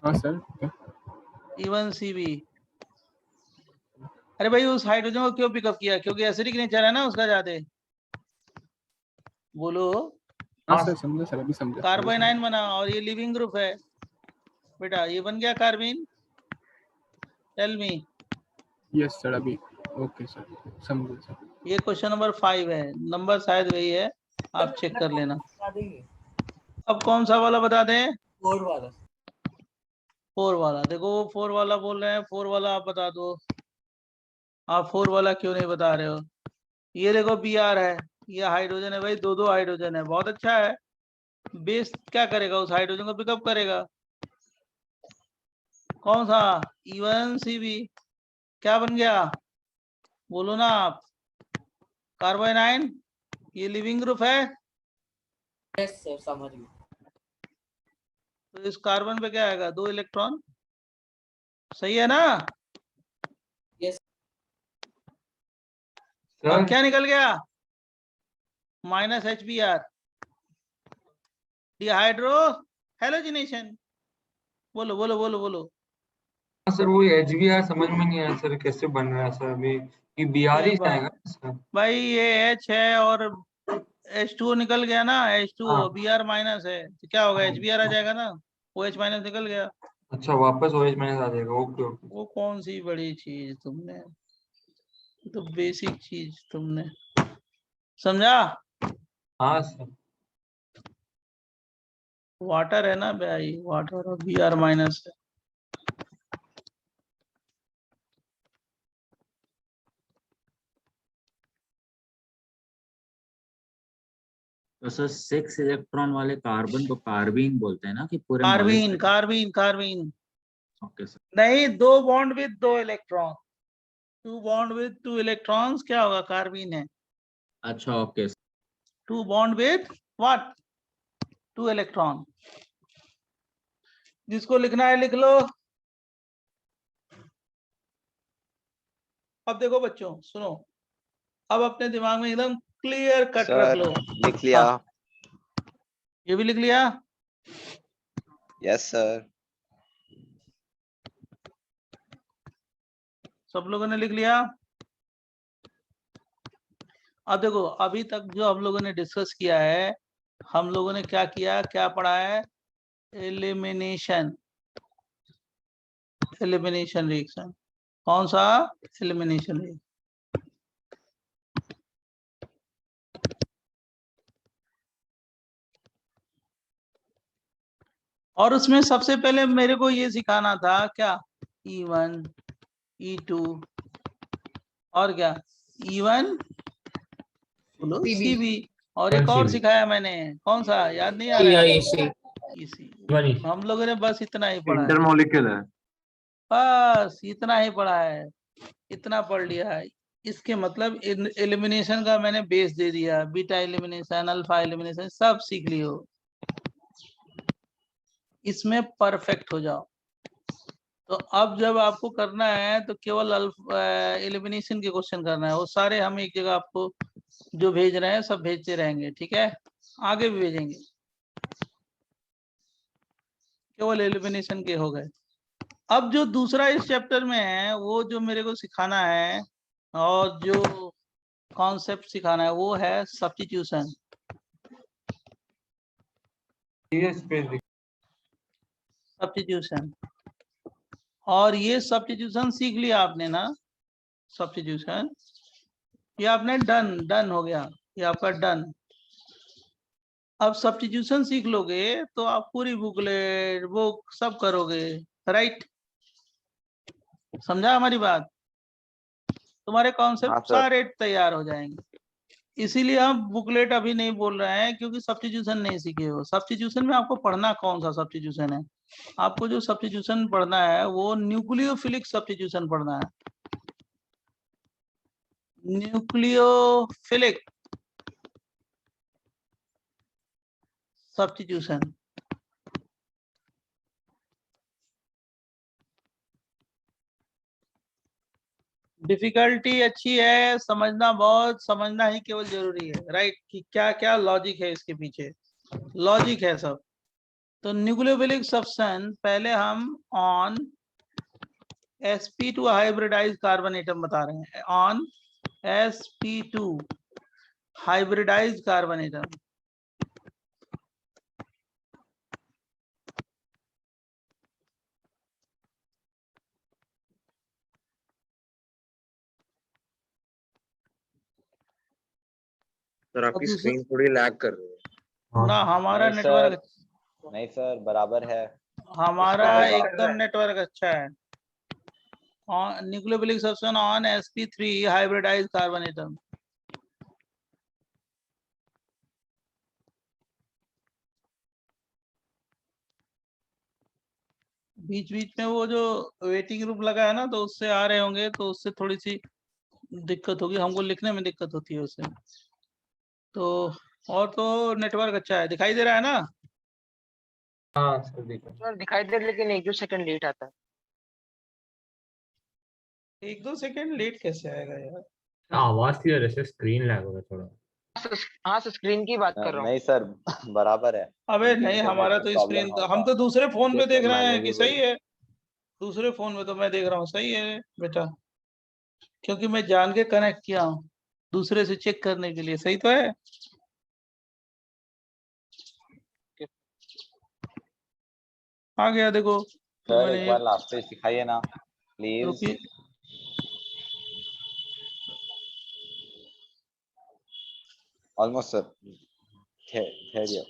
हाँ सर। E1CB। अरे भाई उस हाइड्रोजन को क्यों पिकअप किया, क्योंकि एसिडिक नेचर है ना उसका ज्यादा। बोलो। हाँ सर समझा सर, अभी समझा। कार्बोनाइन बना और ये लिविंग ग्रुप है बेटा, ये बन गया carbene. Tell me. Yes sir अभी ओके सर समझा सर। ये क्वेश्चन नंबर 5 है, नंबर शायद वही है, आप चेक कर लेना। अब कौन सा वाला बता दें? 4 वाला। 4 वाला, देखो वो 4 वाला बोल रहे हैं, 4 वाला आप बता दो। आप 4 वाला क्यों नहीं बता रहे हो? ये देखो Br है, ये हाइड्रोजन है भाई, 2 हाइड्रोजन है, बहुत अच्छा है। बेस क्या करेगा, उस हाइड्रोजन को पिकअप करेगा। कौन सा? E1CB। क्या बन गया बोलो ना आप? कार्बोनाइन, ये लिविंग ग्रुप है। यस सर समझ गए। तो इस कार्बन पे क्या आएगा, 2 इलेक्ट्रॉन, सही है ना? यस अब सर क्या निकल गया? -HBr, dehydro halogenation. बोलो बोलो बोलो बोलो। सर वो HBr समझ में नहीं आया सर, कैसे बन रहा है सर अभी, ये Br ही जाएगा ना सर? भाई ये H है और H2O निकल गया ना, H2O हाँ। Br माइनस है तो क्या होगा? HBr आ जाएगा ना, OH माइनस निकल गया। अच्छा वापस OH माइनस आ जाएगा, ओके ओके। वो कौन सी बड़ी चीज तुमने, तो बेसिक चीज तुमने समझा। हाँ सर। वाटर है ना भाई, वाटर और Br माइनस है। तो सर 6 इलेक्ट्रॉन वाले कार्बन को कार्बीन बोलते हैं ना, कि पूरे carbene molecule? Carbene carbene okay sir. नहीं, 2 bond with 2 electron, 2 bond with 2 electrons क्या होगा? कार्बीन है। अच्छा okay. 2 bond with what? 2 electron. जिसको लिखना है लिख लो। अब देखो बच्चों सुनो, अब अपने दिमाग में एकदम क्लियर कट रख सर लो। लिख लिया। हाँ, ये भी लिख लिया। Yes sir. सब लोगों ने लिख लिया। अब देखो, अभी तक जो हम लोगों ने डिस्कस किया है, हम लोगों ने क्या किया, क्या पढ़ा है? Elimination, elimination reaction. कौन सा? Elimination reaction. और उसमें सबसे पहले मेरे को ये सिखाना था क्या? E1, E2 और क्या? E1 बोलो CB, और एक और सिखाया मैंने, कौन सा याद नहीं आ रहा है? EC। हम लोगों ने बस इतना ही पढ़ा है, इंटरमोलिक्यूलर। बस इतना ही पढ़ा है, इतना पढ़ लिया है। इसके मतलब एलिमिनेशन का मैंने बेस दे दिया, बीटा एलिमिनेशन, अल्फा एलिमिनेशन सब सीख लियो, इसमें परफेक्ट हो जाओ। तो अब जब आपको करना है तो केवल एलिमिनेशन के क्वेश्चन करना है, वो सारे हम एक जगह आपको जो भेज रहे हैं सब भेजते रहेंगे, ठीक है? आगे भी भेजेंगे, केवल एलिमिनेशन के हो गए। अब जो दूसरा इस चैप्टर में है, वो जो मेरे को सिखाना है और जो कॉन्सेप्ट सिखाना है वो है सब्स्टिट्यूशन। सब्स्टिट्यूशन, और ये सब्स्टिट्यूशन सीख लिया आपने ना, सब्स्टिट्यूशन ये आपने डन हो गया, ये आपका डन। अब सब्स्टिट्यूशन सीख लोगे तो आप पूरी बुकलेट बुक सब करोगे, राइट? समझा हमारी बात? तुम्हारे हाँ कॉन्सेप्ट सर। सारे तैयार हो जाएंगे। इसीलिए हम बुकलेट अभी नहीं बोल रहे हैं, क्योंकि सब्स्टिट्यूशन नहीं सीखे हो। सब्स्टिट्यूशन में आपको पढ़ना कौन सा सब्स्टिट्यूशन है? आपको जो सब्स्टिट्यूशन पढ़ना है वो न्यूक्लियोफिलिक सब्स्टिट्यूशन पढ़ना है, न्यूक्लियोफिलिक सब्स्टिट्यूशन। डिफिकल्टी अच्छी है, समझना बहुत, समझना ही केवल जरूरी है, राइट? कि क्या क्या लॉजिक है इसके पीछे, लॉजिक है सब। तो न्यूक्लियोफिलिक सब्सटेंस पहले हम on sp2 hybridize carbon atom बता रहे हैं, on sp2 hybridize carbon atom. Sir आपकी स्क्रीन थोड़ी लैग कर रही है। ना हमारा नहीं नेटवर्क, सर, नहीं सर बराबर है। हमारा इसका होगा। एकदम नेटवर्क अच्छा है। Nucleophilic substance on sp3 hybridise carbon atom. बीच बीच में वो जो वेटिंग रूम लगा है ना, तो उससे आ रहे होंगे, तो उससे थोड़ी सी दिक्कत होगी, हमको लिखने में दिक्कत होती है उससे। तो और तो नेटवर्क अच्छा है, दिखाई दे रहा है ना? हाँ सर देखो। सर दिखाई दे, लेकिन 1-2 सेकंड लेट आता है। 1-2 सेकंड लेट कैसे आएगा यार? आवाज क्लियर है सर, स्क्रीन लैग हो रहा है थोड़ा। हाँ सर स्क्रीन की बात कर रहा हूँ। नहीं सर बराबर है। अबे उनके नहीं, इंटरनेट हमारा में तो प्रॉब्लम स्क्रीन होगा। हम तो दूसरे फोन पे ये देख तो रहे मैंने हैं भी कि सही बोला। है। दूसरे फोन में तो मैं देख रहा हूँ सही है बेटा, क्योंकि मैं जान के कनेक्ट किया हूँ दूसरे से चेक करने के लिए, सही तो है। आ गया देखो, तो सर मैंने एक बार लास्ट पेज दिखाइए ना प्लीज। रुकिए, ऑलमोस्ट सर, ठहरिए।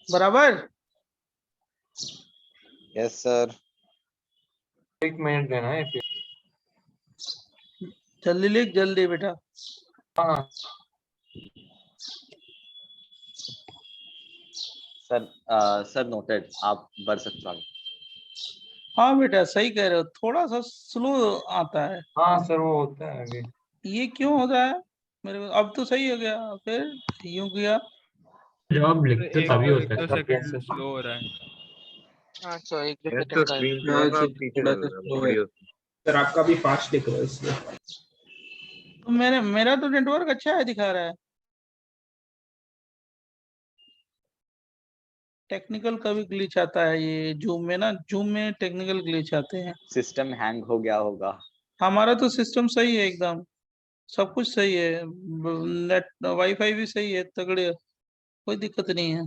बराबर। Yes sir. 1 मिनट देना है फिर। जल्दी लिख, जल्दी बेटा। हाँ सर सर नोटेड, आप बढ़ सकते हो। हाँ बेटा सही कह रहे हो, थोड़ा सा स्लो आता है। हाँ सर, वो होता है आगे। ये क्यों होता है मेरे को? अब तो सही हो गया, फिर यूं किया। जब आप लिखते हो तभी होता है। सेकंड स्लो हो रहा है। अच्छा एक दो यस सेकंड तो का है। स्क्रीन थोड़ा सा पीछे चल रहा है ऑडियो। सर आपका भी फास्ट दिख रहा है इसलिए। तो मेरा तो नेटवर्क अच्छा है दिखा रहा है। टेक्निकल कभी ग्लिच आता है ये जूम में ना, जूम में टेक्निकल ग्लिच आते हैं। सिस्टम हैंग हो गया होगा। हमारा तो सिस्टम सही है एकदम, सब कुछ सही है, नेट वाईफाई भी सही है तगड़े, कोई दिक्कत नहीं है।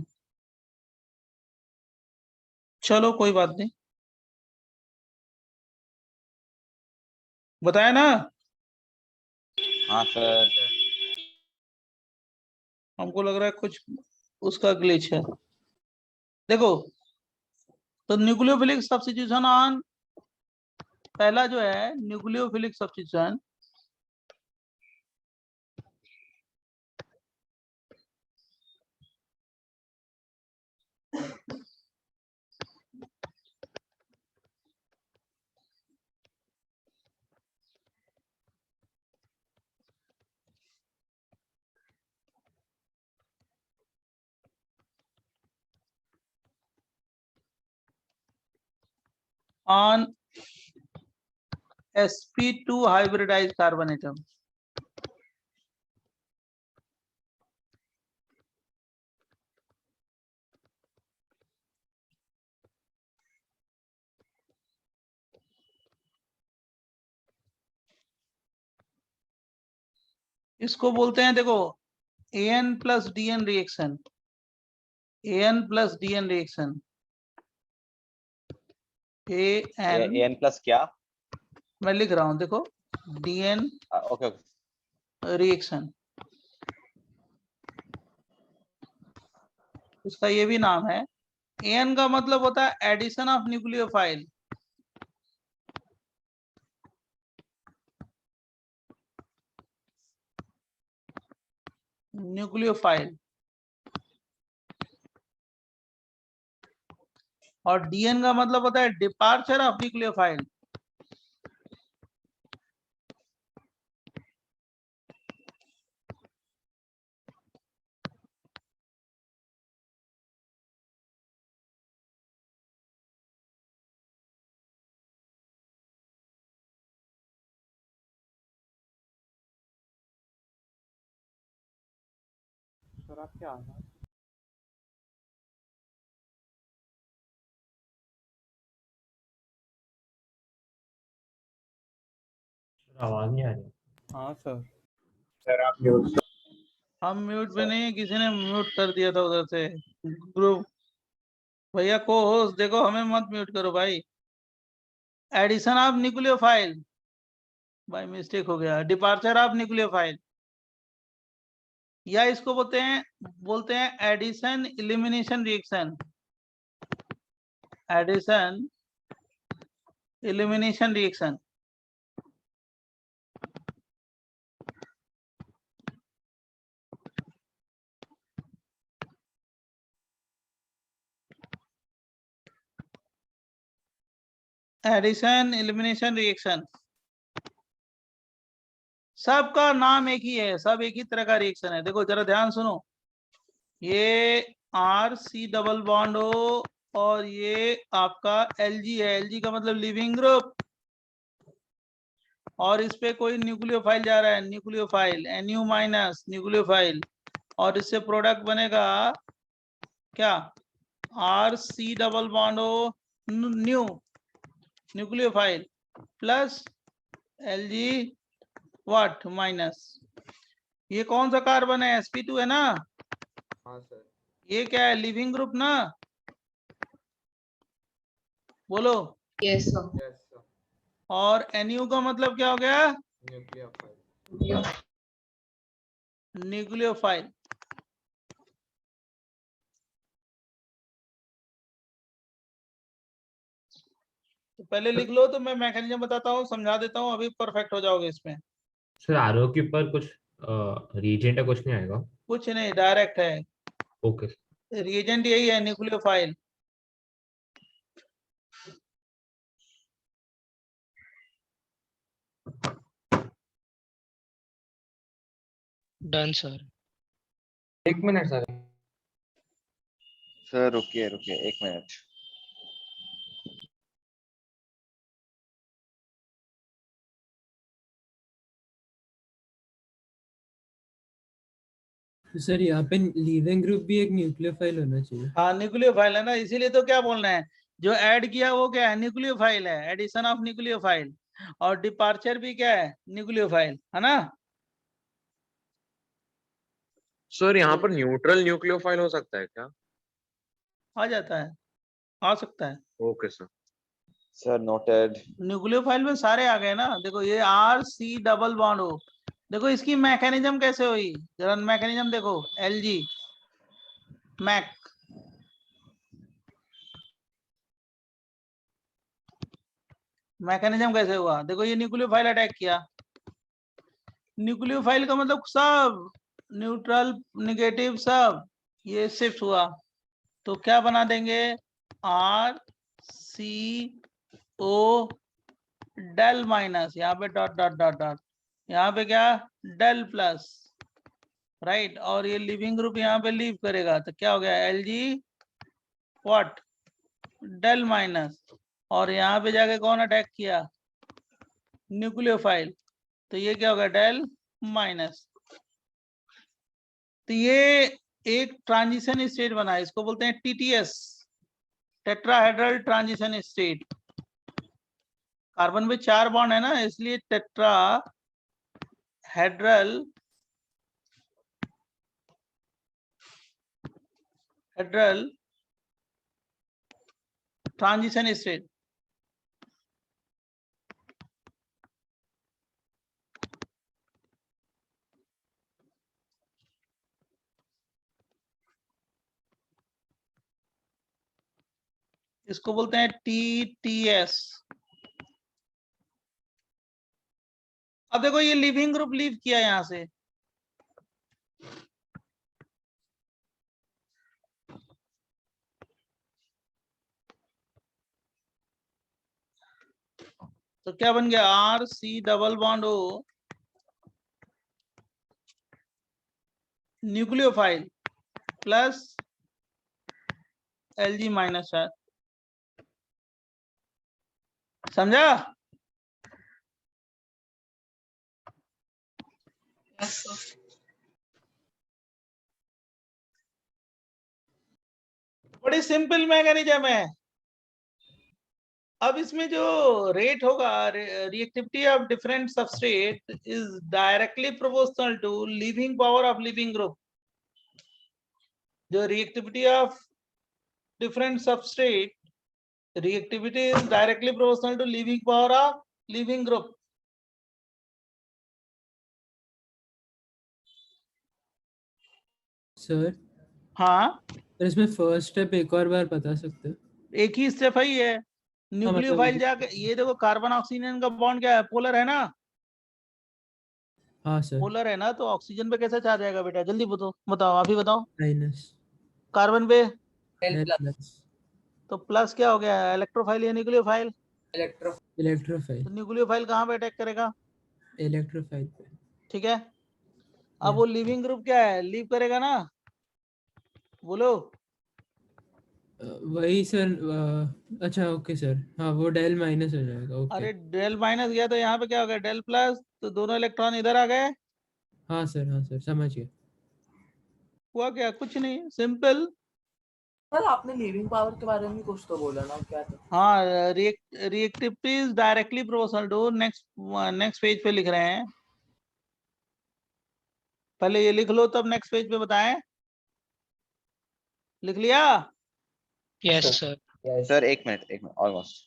चलो कोई बात नहीं, बताया ना। हाँ सर। हमको लग रहा है कुछ उसका ग्लिच है। देखो, तो न्यूक्लियोफिलिक सब्स्टिट्यूशन ऑन, पहला जो है nucleophilic substitution, on sp2 hybridized carbon atom। इसको बोलते हैं, देखो, an plus dn reaction, an plus dn reaction, an N plus क्या? मैं लिख रहा हूं, देखो, dn ओके रिएक्शन, उसका ये भी नाम है। an का मतलब होता है एडिशन ऑफ न्यूक्लियोफाइल, न्यूक्लियोफाइल, और dn का मतलब होता है डिपार्चर ऑफ न्यूक्लियोफाइल। सर आप क्या आवाज नहीं आ रही। हाँ सर। सर आप म्यूट। हम म्यूट पे नहीं, किसी ने म्यूट कर दिया था उधर से ग्रुप। भैया को होस्ट देखो, हमें मत म्यूट करो भाई। Addition of nucleophile, by mistake हो गया, डिपार्चर ऑफ न्यूक्लियोफाइल, या इसको बोलते हैं addition elimination reaction, addition elimination reaction. Addition elimination reaction, सबका नाम एक ही है, सब एक ही तरह का रिएक्शन है। देखो जरा ध्यान सुनो, ये RC डबल बॉन्ड हो और ये आपका Lg है, Lg का मतलब लिविंग ग्रुप, और इस पे कोई न्यूक्लियोफाइल जा रहा है, न्यूक्लियोफाइल Nu माइनस न्यूक्लियोफाइल, और इससे प्रोडक्ट बनेगा क्या, RC double bond O new nucleophile plus Lg what minus. ये कौन सा कार्बन है, sp2 है ना। हाँ सर। ये क्या है, लिविंग ग्रुप ना, बोलो। Yes, sir. Yes sir. और Nu का मतलब क्या हो गया, न्यूक्लियोफाइल। न्यूक्लियोफाइल। तो पहले लिख लो, तो मैं मैकेनिज्म बताता हूँ, समझा देता हूँ, अभी परफेक्ट हो जाओगे इसमें। सर आरओ के ऊपर कुछ रीजेंट या कुछ नहीं आएगा? कुछ नहीं, डायरेक्ट है। ओके। रिएजेंट यही है, न्यूक्लियोफाइल। Done sir. एक मिनट सर। सर रुकिए रुकिए 1 मिनट। सर यहाँ पे लीविंग ग्रुप भी एक न्यूक्लियोफाइल होना चाहिए। हाँ न्यूक्लियोफाइल है ना, इसीलिए तो क्या बोलना है, जो ऐड किया वो क्या है, न्यूक्लियोफाइल है, एडिशन ऑफ न्यूक्लियोफाइल। और डिपार्चर भी क्या है, न्यूक्लियोफाइल है ना। सर यहाँ पर न्यूट्रल न्यूक्लियोफाइल हो सकता है क्या? आ जाता है, आ सकता है। Okay sir. Sir noted. Nucleophile में सारे आ गए ना, देखो ये RC डबल बॉन्ड O, देखो इसकी मैकेनिज्म कैसे हुई, जरा मैकेनिज्म देखो, Lg मैक, मैकेनिज्म कैसे हुआ, देखो ये न्यूक्लियोफाइल अटैक किया, न्यूक्लियोफाइल का मतलब सब न्यूट्रल नेगेटिव सब ये शिफ्ट हुआ, तो क्या बना देंगे, RCO डेल माइनस, यहाँ पे डॉट डॉट डॉट डॉट, यहाँ पे क्या, डेल प्लस, राइट। और ये लिविंग ग्रुप यहाँ पे लीव करेगा, तो क्या हो गया, Lg व्हाट, डेल माइनस, और यहाँ पे जाके कौन अटैक किया, न्यूक्लियोफाइल, तो ये क्या होगा, डेल माइनस। तो ये एक ट्रांजिशन स्टेट बना, इसको बोलते हैं TTS, tetrahedral transition state. Carbon में 4 बॉन्ड है ना, इसलिए टेट्राहेड्रल ट्रांजिशन स्टेट। इसको बोलते हैं TTS। अब देखो ये लिविंग ग्रुप लीव किया यहां से, तो क्या बन गया, RC double bond O nucleophile plus Lg minus, समझा। Yes, sir. बड़ी सिंपल मैकेनिज्म है। अब इसमें जो रेट होगा, reactivity of different substrate is directly proportional to leaving power of leaving group. जो reactivity of different substrate, reactivity is directly proportional to leaving power of leaving group. Sir हाँ, sir इसमें first step एक और बार बता सकते हो? एक ही step ही है, न्यूक्लियोफाइल जाके, ये देखो कार्बन ऑक्सीजन का बॉन्ड क्या है, पोलर है ना। हाँ सर। पोलर है ना, तो ऑक्सीजन पे कैसा चार्ज आएगा बेटा, जल्दी बताओ, बताओ आप ही बताओ। माइनस। कार्बन पे प्लस। तो प्लस क्या हो गया, इलेक्ट्रोफाइल या न्यूक्लियोफाइल, इलेक्ट्रोफाइल। तो न्यूक्लियोफाइल कहाँ पे अटैक करेगा, इलेक्ट्रोफाइल पे। ठीक है। अब वो लिविंग ग्रुप क्या है, लीव करेगा ना, बोलो। वही सर, अच्छा ओके सर, हाँ वो डेल माइनस हो जाएगा, ओके। अरे डेल माइनस गया तो यहाँ पे क्या हो गया, डेल प्लस, तो दोनों इलेक्ट्रॉन इधर आ गए। हाँ सर समझ गया। हुआ क्या, कुछ नहीं, सिंपल। सर आपने लीविंग पावर के बारे में कुछ तो बोला ना, क्या था? हाँ, reactivity is directly proportional to, next page पे लिख रहे हैं, पहले ये लिख लो तब नेक्स्ट पेज पे बताएं। लिख लिया? Yes sir. सर एक minute almost.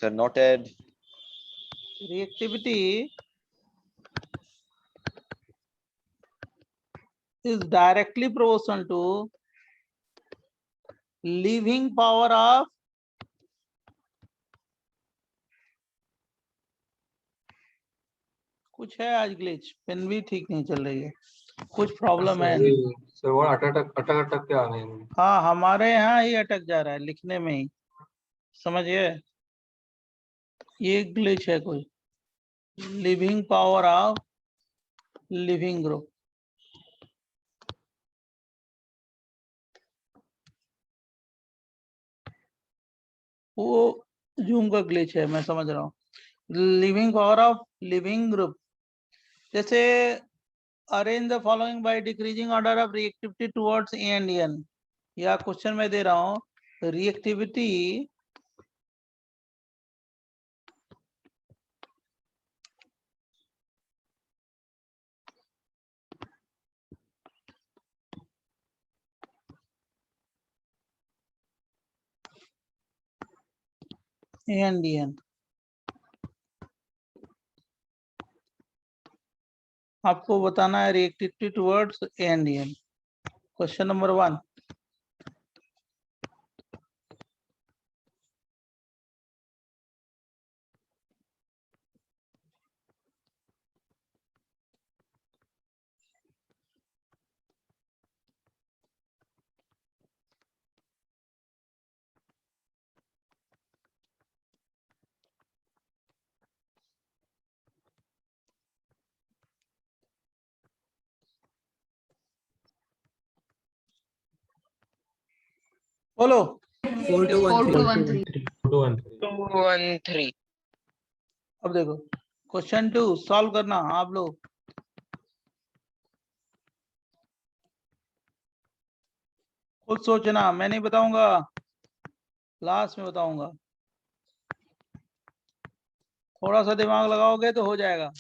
Sir noted. Reactivity is directly proportional to leaving power of कुछ है आज ग्लिच, पेन भी ठीक नहीं चल रही है, कुछ प्रॉब्लम है। सर वो अटक के आ रहे हैं। हाँ, हमारे यहाँ ही अटक जा रहा है लिखने में ही, समझिए, ये ग्लिच है कोई। Leaving power of leaving group, वो जूम का ग्लिच है, मैं समझ रहा हूँ। Leaving power of leaving group, जैसे arrange the following by decreasing order of reactivity towards A and N, या क्वेश्चन में दे रहा हूँ रिएक्टिविटी ए एंड एन, आपको बताना है reactivity towards A and N. Question number 1, बोलो। 4 to 1 3 213। अब देखो क्वेश्चन 2 सॉल्व करना आप लोग, खुद सोचना, मैं नहीं बताऊंगा, लास्ट में बताऊंगा। थोड़ा सा दिमाग लगाओगे तो हो जाएगा।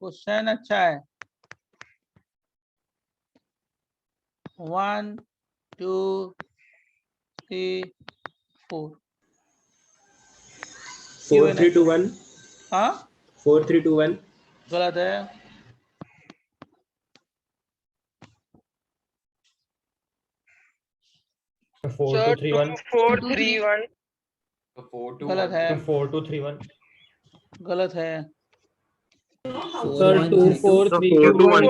क्वेश्चन अच्छा है। 1 2 3 4 4 3 2 1। हाँ 4 3 2 1 गलत है। 4 2 3 1 4 3 1। गलत है। 4 2 3 1 गलत है। सर 2 4 3 2 1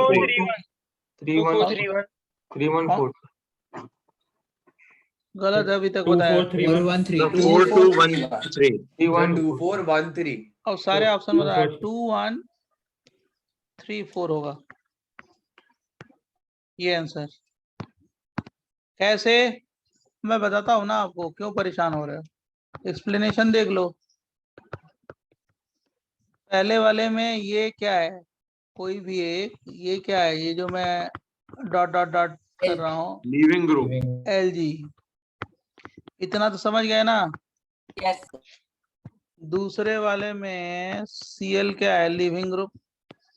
2 4 3 1 3 1 4 गलत है, अभी तक 2 बताया। 4 3 1 1 3 4 2 1 3 3 1 2 4 1 3। और सारे ऑप्शन बताया। 4 2 1 3 4 होगा ये आंसर। कैसे, मैं बताता हूँ ना आपको, क्यों परेशान हो रहे हो। एक्सप्लेनेशन देख लो। पहले वाले में ये क्या है, कोई भी एक, ये क्या है, ये जो मैं डॉट डॉट डॉट कर रहा हूँ, लीविंग ग्रुप। एलजी, इतना तो समझ गए ना। यस दूसरे वाले में सीएल क्या है, लिविंग ग्रुप,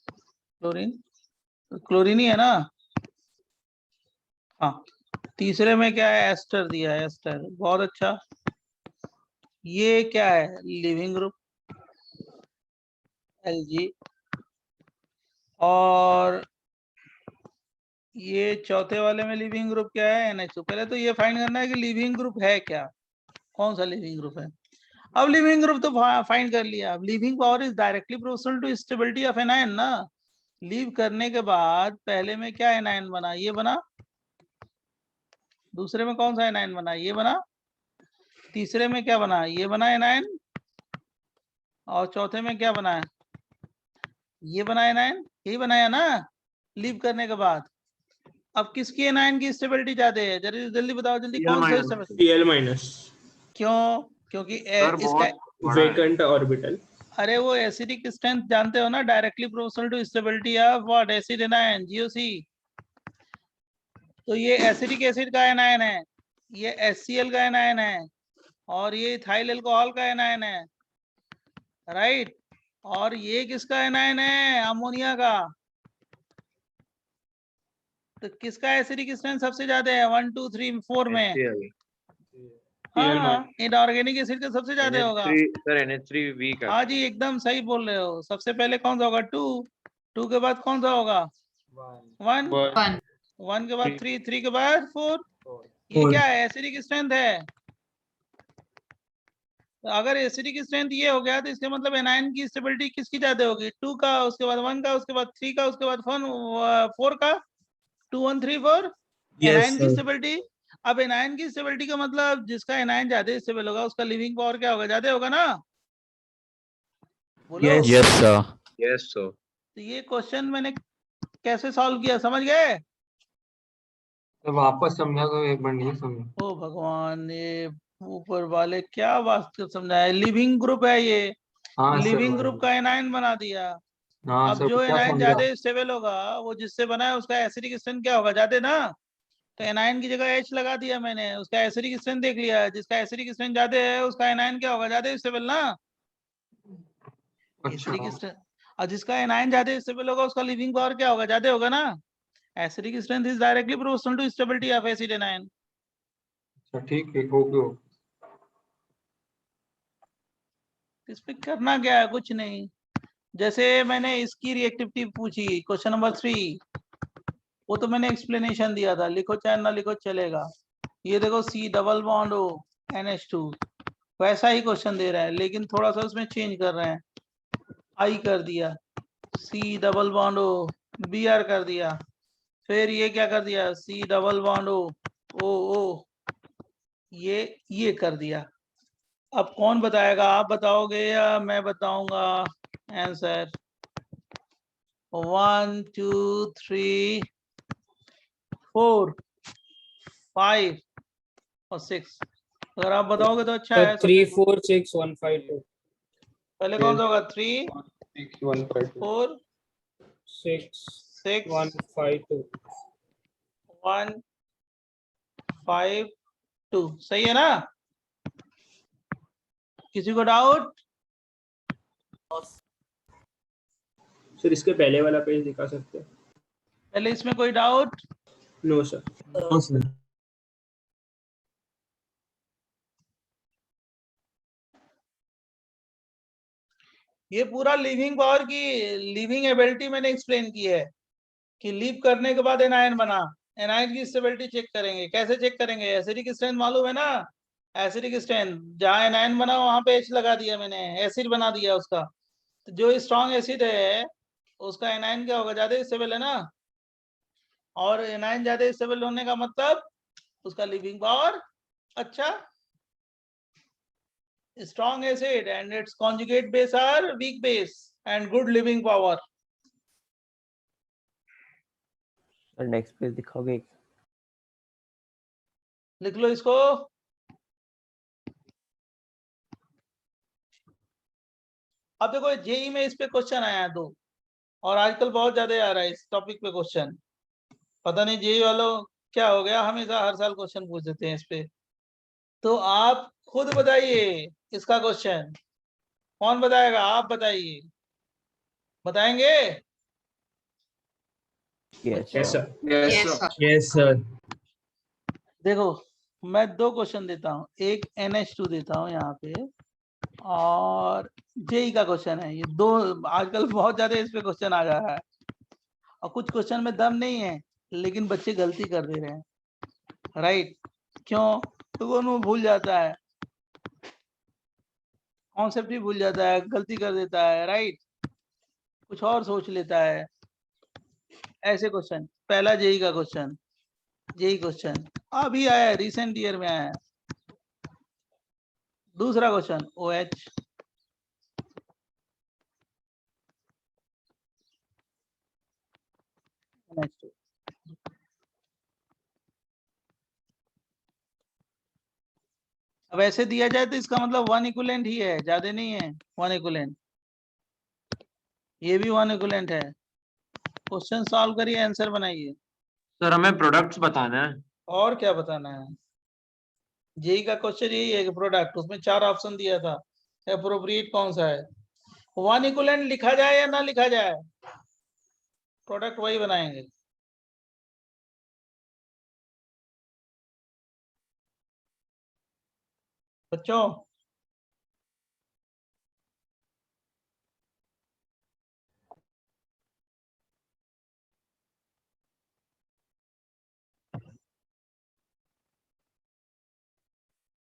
क्लोरीन, क्लोरीन ही है ना। हाँ, तीसरे में क्या है, एस्टर दिया है, एस्टर, बहुत अच्छा। ये क्या है, लिविंग ग्रुप, एलजी। और ये चौथे वाले में लिविंग ग्रुप क्या है, NH2। पहले तो ये फाइंड करना है कि लिविंग ग्रुप है क्या, कौन सा लिविंग ग्रुप है। अब लिविंग ग्रुप तो फाइंड कर लिया। अब leaving power is directly proportional to stability of anion ना। लीव करने के बाद पहले में क्या एनायन बना, ये बना। दूसरे में कौन सा एनायन बना, ये बना। तीसरे में क्या बना, ये बना एनायन। और चौथे में क्या बना है, ये बनाया एनायन, यही बनाया ना लीव करने के बाद। अब किसकी एनायन की स्टेबिलिटी ज्यादा है, जल्दी जल्दी बताओ जल्दी, कौन सा स्टेबिलिटी? Cl minus. क्यों? क्योंकि इसका Vacant orbital. अरे वो एसिडिक स्ट्रेंथ जानते हो ना, directly proportional to stability of what, acid anion, GOC. तो ये एसिडिक एसिड का एनायन है, ये HCl का एनायन है, और ये इथाइल अल्कोहल का एनायन है, राइट। और ये किसका एनायन है? अमोनिया का। तो किसका एसिडिक स्ट्रेंथ सबसे ज्यादा है 1 2 3 4 में? हाँ, इनऑर्गेनिक एसिड का सबसे ज्यादा होगा। सर NH3 वीक है। हाँ जी, एकदम सही बोल रहे हो। सबसे पहले कौन सा होगा? 2 के बाद कौन सा होगा? 1 1 के बाद 3 के बाद 4। ये क्या है? एसिडिक स्ट्रेंथ है। तो अगर एसिडिक स्ट्रेंथ ये हो गया तो इसका मतलब एनायन की स्टेबिलिटी किसकी ज्यादा होगी? 2 का, उसके बाद 1 का, उसके बाद 3 का, उसके बाद 4 का। 2 1 3 4 एनायन की स्टेबिलिटी। अब एनायन की स्टेबिलिटी का मतलब जिसका एनायन ज्यादा स्टेबल होगा उसका लिविंग पावर क्या होगा? ज्यादा होगा ना, बोलो। Yes sir. Yes sir. तो ये क्वेश्चन मैंने कैसे सॉल्व किया, समझ गए? तो वापस समझा तो एक बार नहीं समझा। ओ भगवान, ये ऊपर वाले क्या बात समझाया? लिविंग ग्रुप है ये, हाँ सर, लिविंग ग्रुप का एनायन बना दिया। हाँ अब सर, जो क्या एनायन समझा? ज्यादा स्टेबल होगा वो जिससे बना है उसका एसिडिक स्ट्रेंथ क्या होगा? ज्यादा ना। तो एनायन की जगह H लगा दिया मैंने, उसका एसिडिक स्ट्रेंथ देख लिया। जिसका एसिडिक स्ट्रेंथ ज्यादा है उसका एनायन क्या होगा? ज्यादा स्टेबल ना, एसिडिक स्ट्रेंथ। और जिसका एनायन ज्यादा स्टेबल होगा उसका लिविंग पावर क्या होगा? ज्यादा होगा ना। Acidic strength is directly proportional to stability of acid anion. अच्छा ठीक है, ओके। इसमें करना क्या है? कुछ नहीं। जैसे मैंने इसकी रिएक्टिविटी पूछी क्वेश्चन नंबर 3, वो तो मैंने एक्सप्लेनेशन दिया था, लिखो चाहे ना लिखो चलेगा। ये देखो C double bond O NH2, वैसा ही क्वेश्चन दे रहा है लेकिन थोड़ा सा उसमें चेंज कर रहे हैं। I कर दिया, C double bond O Br कर दिया, फिर ये क्या कर दिया? C double bond O O ये कर दिया। अब कौन बताएगा? आप बताओगे या मैं बताऊंगा आंसर? 1 2 3 4 5 और 6। अगर आप बताओगे तो अच्छा है। 3 4 6 1 5 2। पहले कौन सा होगा? 3 4 6 6 1 5 2 1 5 2। सही है ना? किसी को डाउट? सर इसके पहले वाला पेज दिखा सकते हैं? पहले इसमें कोई doubt? No sir. No sir. ये पूरा लिविंग पावर की लिविंग एबिलिटी मैंने एक्सप्लेन की है कि लीव करने के बाद एनायन बना, एनायन की स्टेबिलिटी चेक करेंगे। कैसे चेक करेंगे? एसिडिक स्ट्रेंथ मालूम है ना, एसिडिक स्ट्रेंथ जहां एनायन बना वहां पे H लगा दिया मैंने, एसिड बना दिया उसका। तो जो स्ट्रॉन्ग एसिड है उसका एनायन क्या होगा? ज्यादा स्टेबल है ना। और एनायन ज्यादा स्टेबल होने का मतलब उसका लिविंग पावर अच्छा। strong acid and its conjugate base are weak base and good living power. Next page दिखाओगे? लिख लो इसको। अब देखो जेई में इस पे क्वेश्चन आया है 2, और आजकल बहुत ज्यादा आ रहा है इस टॉपिक पे क्वेश्चन। पता नहीं जेई वालों क्या हो गया, हमेशा हर साल क्वेश्चन पूछ देते हैं इस पे। तो आप खुद बताइए इसका क्वेश्चन। कौन बताएगा? आप बताइए। बताएंगे? Yes sir. Yes sir. देखो मैं 2 क्वेश्चन देता हूँ, एक NH2 देता हूँ यहाँ पे, और जेई का क्वेश्चन है। ये 2 आजकल बहुत ज्यादा इस पे क्वेश्चन आ रहा है, और कुछ क्वेश्चन में दम नहीं है लेकिन बच्चे गलती कर दे रहे हैं, राइट? क्यों? तो वो भूल जाता है, कॉन्सेप्ट ही भूल जाता है, गलती कर देता है, राइट? कुछ और सोच लेता है। ऐसे क्वेश्चन, पहला जेई का क्वेश्चन, जेई क्वेश्चन अभी आया है, रिसेंट ईयर में आया है। दूसरा क्वेश्चन OH, NH2। अब ऐसे दिया जाए तो इसका मतलब 1 इक्विवेलेंट ही है, ज्यादा नहीं है 1 इक्विवेलेंट, ये भी 1 इक्विवेलेंट है। क्वेश्चन सॉल्व करिए, आंसर बनाइए। सर हमें प्रोडक्ट्स बताना है। और क्या बताना है, जेई का क्वेश्चन यही है कि प्रोडक्ट, उसमें 4 ऑप्शन दिया था, एप्रोप्रिएट कौन सा है। 1 इक्विवेलेंट लिखा जाए या ना लिखा जाए, प्रोडक्ट वही बनाएंगे। बच्चों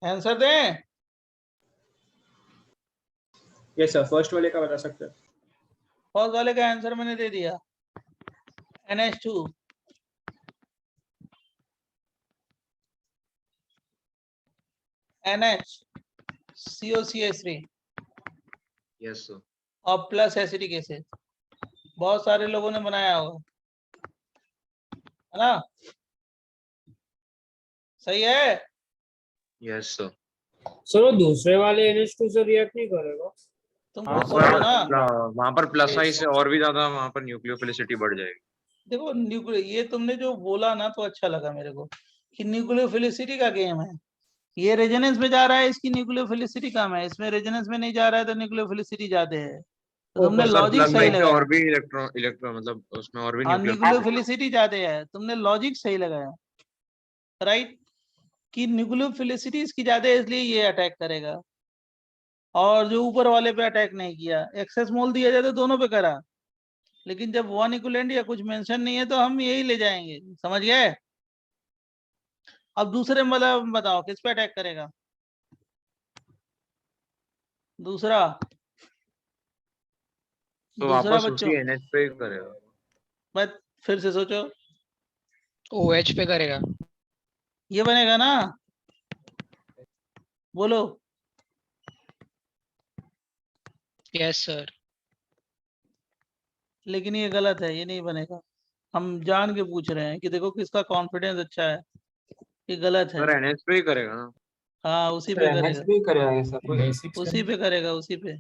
आंसर दें। यस सर, फर्स्ट वाले का बता सकते हैं? फर्स्ट वाले का आंसर मैंने दे दिया, NH2। NH COCH3 yes sir. और प्लस एसिटिक एसिड, बहुत सारे लोगों ने बनाया होगा, है ना? सही है। Yes sir. सर वो दूसरे वाले NH2 से रिएक्ट नहीं करेगा? तुम वहाँ खुद सोचो ना। वहाँ पर प्लस आई से और भी ज्यादा वहाँ पर न्यूक्लियोफिलिसिटी बढ़ जाएगी। देखो न्यूक्लियो, ये तुमने जो बोला ना तो अच्छा लगा मेरे को कि न्यूक्लियोफिलिसिटी का गेम है। ये रेजोनेंस में जा रहा है, इसकी न्यूक्लियोफिलिसिटी कम है, इसमें रेजोनेंस में नहीं जा रहा है तो न्यूक्लियोफिलिसिटी ज्यादा है। तो तुमने सर लॉजिक प्लस सही आई से लगाया। और भी इलेक्ट्रॉन मतलब उसमें और भी हाँ, न्यूक्लियर न्यूक्लियोफिलिसिटी ज्यादा है, तुमने लॉजिक सही लगाया, राइट, कि न्यूक्लियोफिलिसिटी इसकी ज्यादा है इसलिए ये अटैक करेगा, और जो ऊपर वाले पे अटैक नहीं किया। एक्सेस मोल दिया जाए तो दोनों पे करा, लेकिन जब 1 इक्विवेलेंट या कुछ मेंशन नहीं है तो हम यही ले जाएंगे, समझ गए? अब दूसरे मतलब बताओ किस पे अटैक करेगा दूसरा? तो दूसरा वापस बच्चों, उसी NH पे ही करेगा। मत फिर से सोचो, OH पे करेगा। ये बनेगा ना, बोलो। Yes sir. लेकिन ये गलत है, ये नहीं बनेगा। हम जान के पूछ रहे हैं कि देखो किसका कॉन्फिडेंस अच्छा है। ये गलत है। सर NH पे ही करेगा ना। हाँ उसी पे NH करेगा, भी करेगा ये सब। उसी पे करेगा, उसी पे।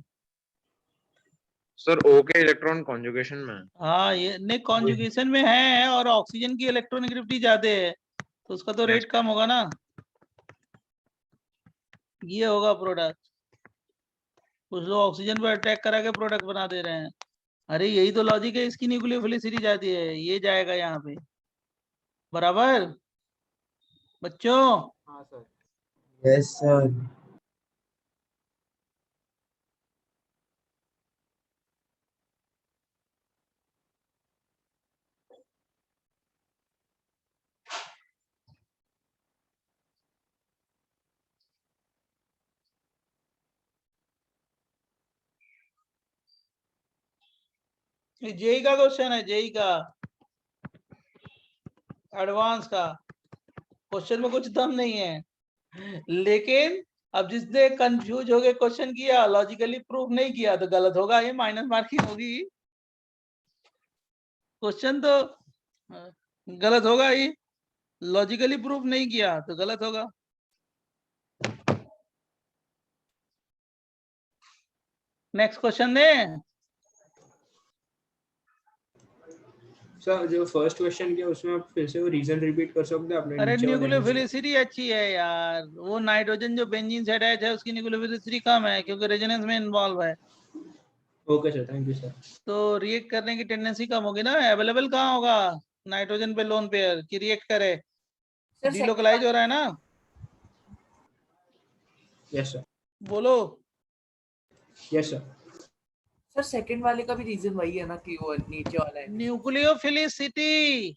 सर O के इलेक्ट्रॉन कॉन्जुगेशन में है। हाँ ये नहीं, कॉन्जुगेशन में है और ऑक्सीजन की इलेक्ट्रोनेगेटिविटी ज्यादा है तो उसका तो रेट कम होगा ना। ये होगा प्रोडक्ट। कुछ लोग ऑक्सीजन पर अटैक करा के प्रोडक्ट बना दे रहे हैं। अरे यही तो लॉजिक है, इसकी न्यूक्लियोफिलिसिटी जाती है, ये जाएगा यहाँ पे, बराबर बच्चों? हाँ सर। Yes sir. ये जेई का क्वेश्चन है, जेई का एडवांस का क्वेश्चन में कुछ दम नहीं है, लेकिन अब जिसने कंफ्यूज हो गए क्वेश्चन किया, लॉजिकली प्रूफ नहीं किया तो गलत होगा, ये माइनस मार्किंग होगी। क्वेश्चन तो गलत होगा ही, लॉजिकली प्रूफ नहीं किया तो गलत होगा। नेक्स्ट क्वेश्चन दे। सर जो फर्स्ट क्वेश्चन किया उसमें आप फिर से वो रीजन रिपीट कर सकते हैं आपने अरे नीचे वाले में से? न्यूक्लियोफिलिसिटी अच्छी है यार, वो नाइट्रोजन जो बेंजीन से अटैच है उसकी न्यूक्लियोफिलिसिटी कम है क्योंकि रेजोनेंस में इन्वॉल्व है, okay sir, thank you sir. तो रिएक्ट करने की टेंडेंसी कम होगी ना। अवेलेबल कहाँ होगा नाइट्रोजन पे लोन पेयर कि रिएक्ट करे, डिलोकलाइज हो रहा है ना। Yes sir. बोलो। Yes sir. सर सेकंड वाले का भी रीजन वही है ना कि वो नीचे वाला है। न्यूक्लियोफिलिसिटी,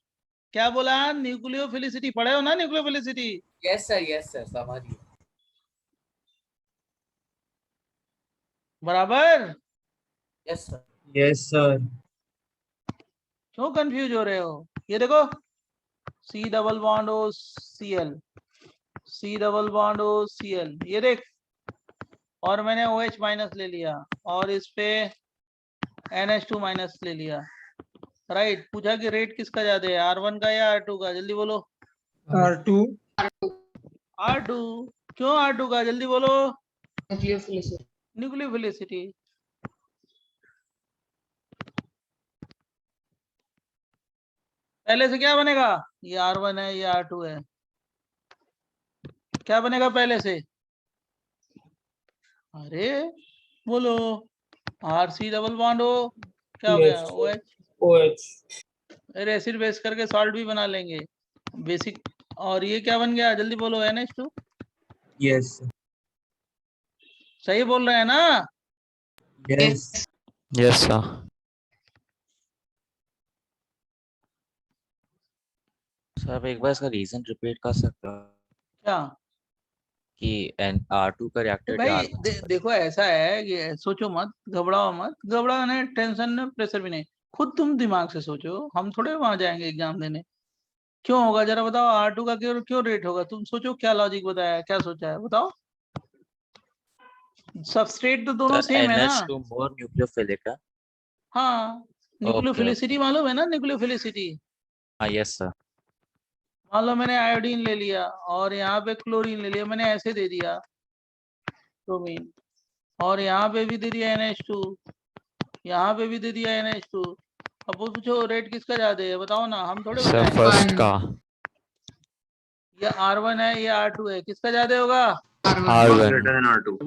क्या बोला? न्यूक्लियोफिलिसिटी पढ़े हो ना, न्यूक्लियोफिलिसिटी? यस सर समझ गया। बराबर। Yes sir. Yes sir. क्यों कंफ्यूज हो रहे हो? ये देखो, C double bond O Cl, C double bond O Cl, ये देख, और मैंने OH माइनस ले लिया और इस पे NH2 माइनस ले लिया, राइट, पूछा कि रेट किसका ज्यादा है, R1 का या R2 का, जल्दी बोलो। R2 R2, क्यों R2 का, जल्दी बोलो। न्यूक्लियोफिलिसिटी। न्यूक्लियोफिलिसिटी। पहले से क्या बनेगा, ये R1 है, ये R2 है, क्या बनेगा पहले से, अरे बोलो, RC डबल बॉन्ड हो, क्या हो गया, OH। OH। अरे एसिड बेस करके सॉल्ट भी बना लेंगे बेसिक। और ये क्या बन गया, जल्दी बोलो, NH2। yes सही बोल रहे हैं ना। yes yes sir. सर आप एक बार इसका रीजन रिपीट कर सकते हो क्या कि R2 का रिएक्टिविटी भाई, R1 से देखो ऐसा है, ये सोचो मत, घबराओ मत, घबराने टेंशन ने प्रेशर भी नहीं, खुद तुम दिमाग से सोचो, हम थोड़े वहां जाएंगे एग्जाम देने। क्यों होगा जरा बताओ, R2 का क्यों क्यों रेट होगा, तुम सोचो, क्या लॉजिक बताया, क्या सोचा है, बताओ। सबस्ट्रेट तो दोनों सर सेम है ना। NH2 मोर न्यूक्लियोफिलिक है। हाँ, न्यूक्लियोफिलिसिटी मालूम है ना, न्यूक्लियोफिलिसिटी। हाँ यस सर। मान लो मैंने आयोडीन ले लिया और यहाँ पे क्लोरीन ले लिया, मैंने ऐसे दे दिया ब्रोमीन, और यहाँ पे भी दे दिया NH2, यहाँ पे भी दे दिया NH2। अब वो पूछो रेट किसका ज्यादा है, बताओ ना, हम थोड़े सर बताएंगे। फर्स्ट का। ये R1 है, ये R2 है, किसका ज्यादा होगा, R1। greater than R2.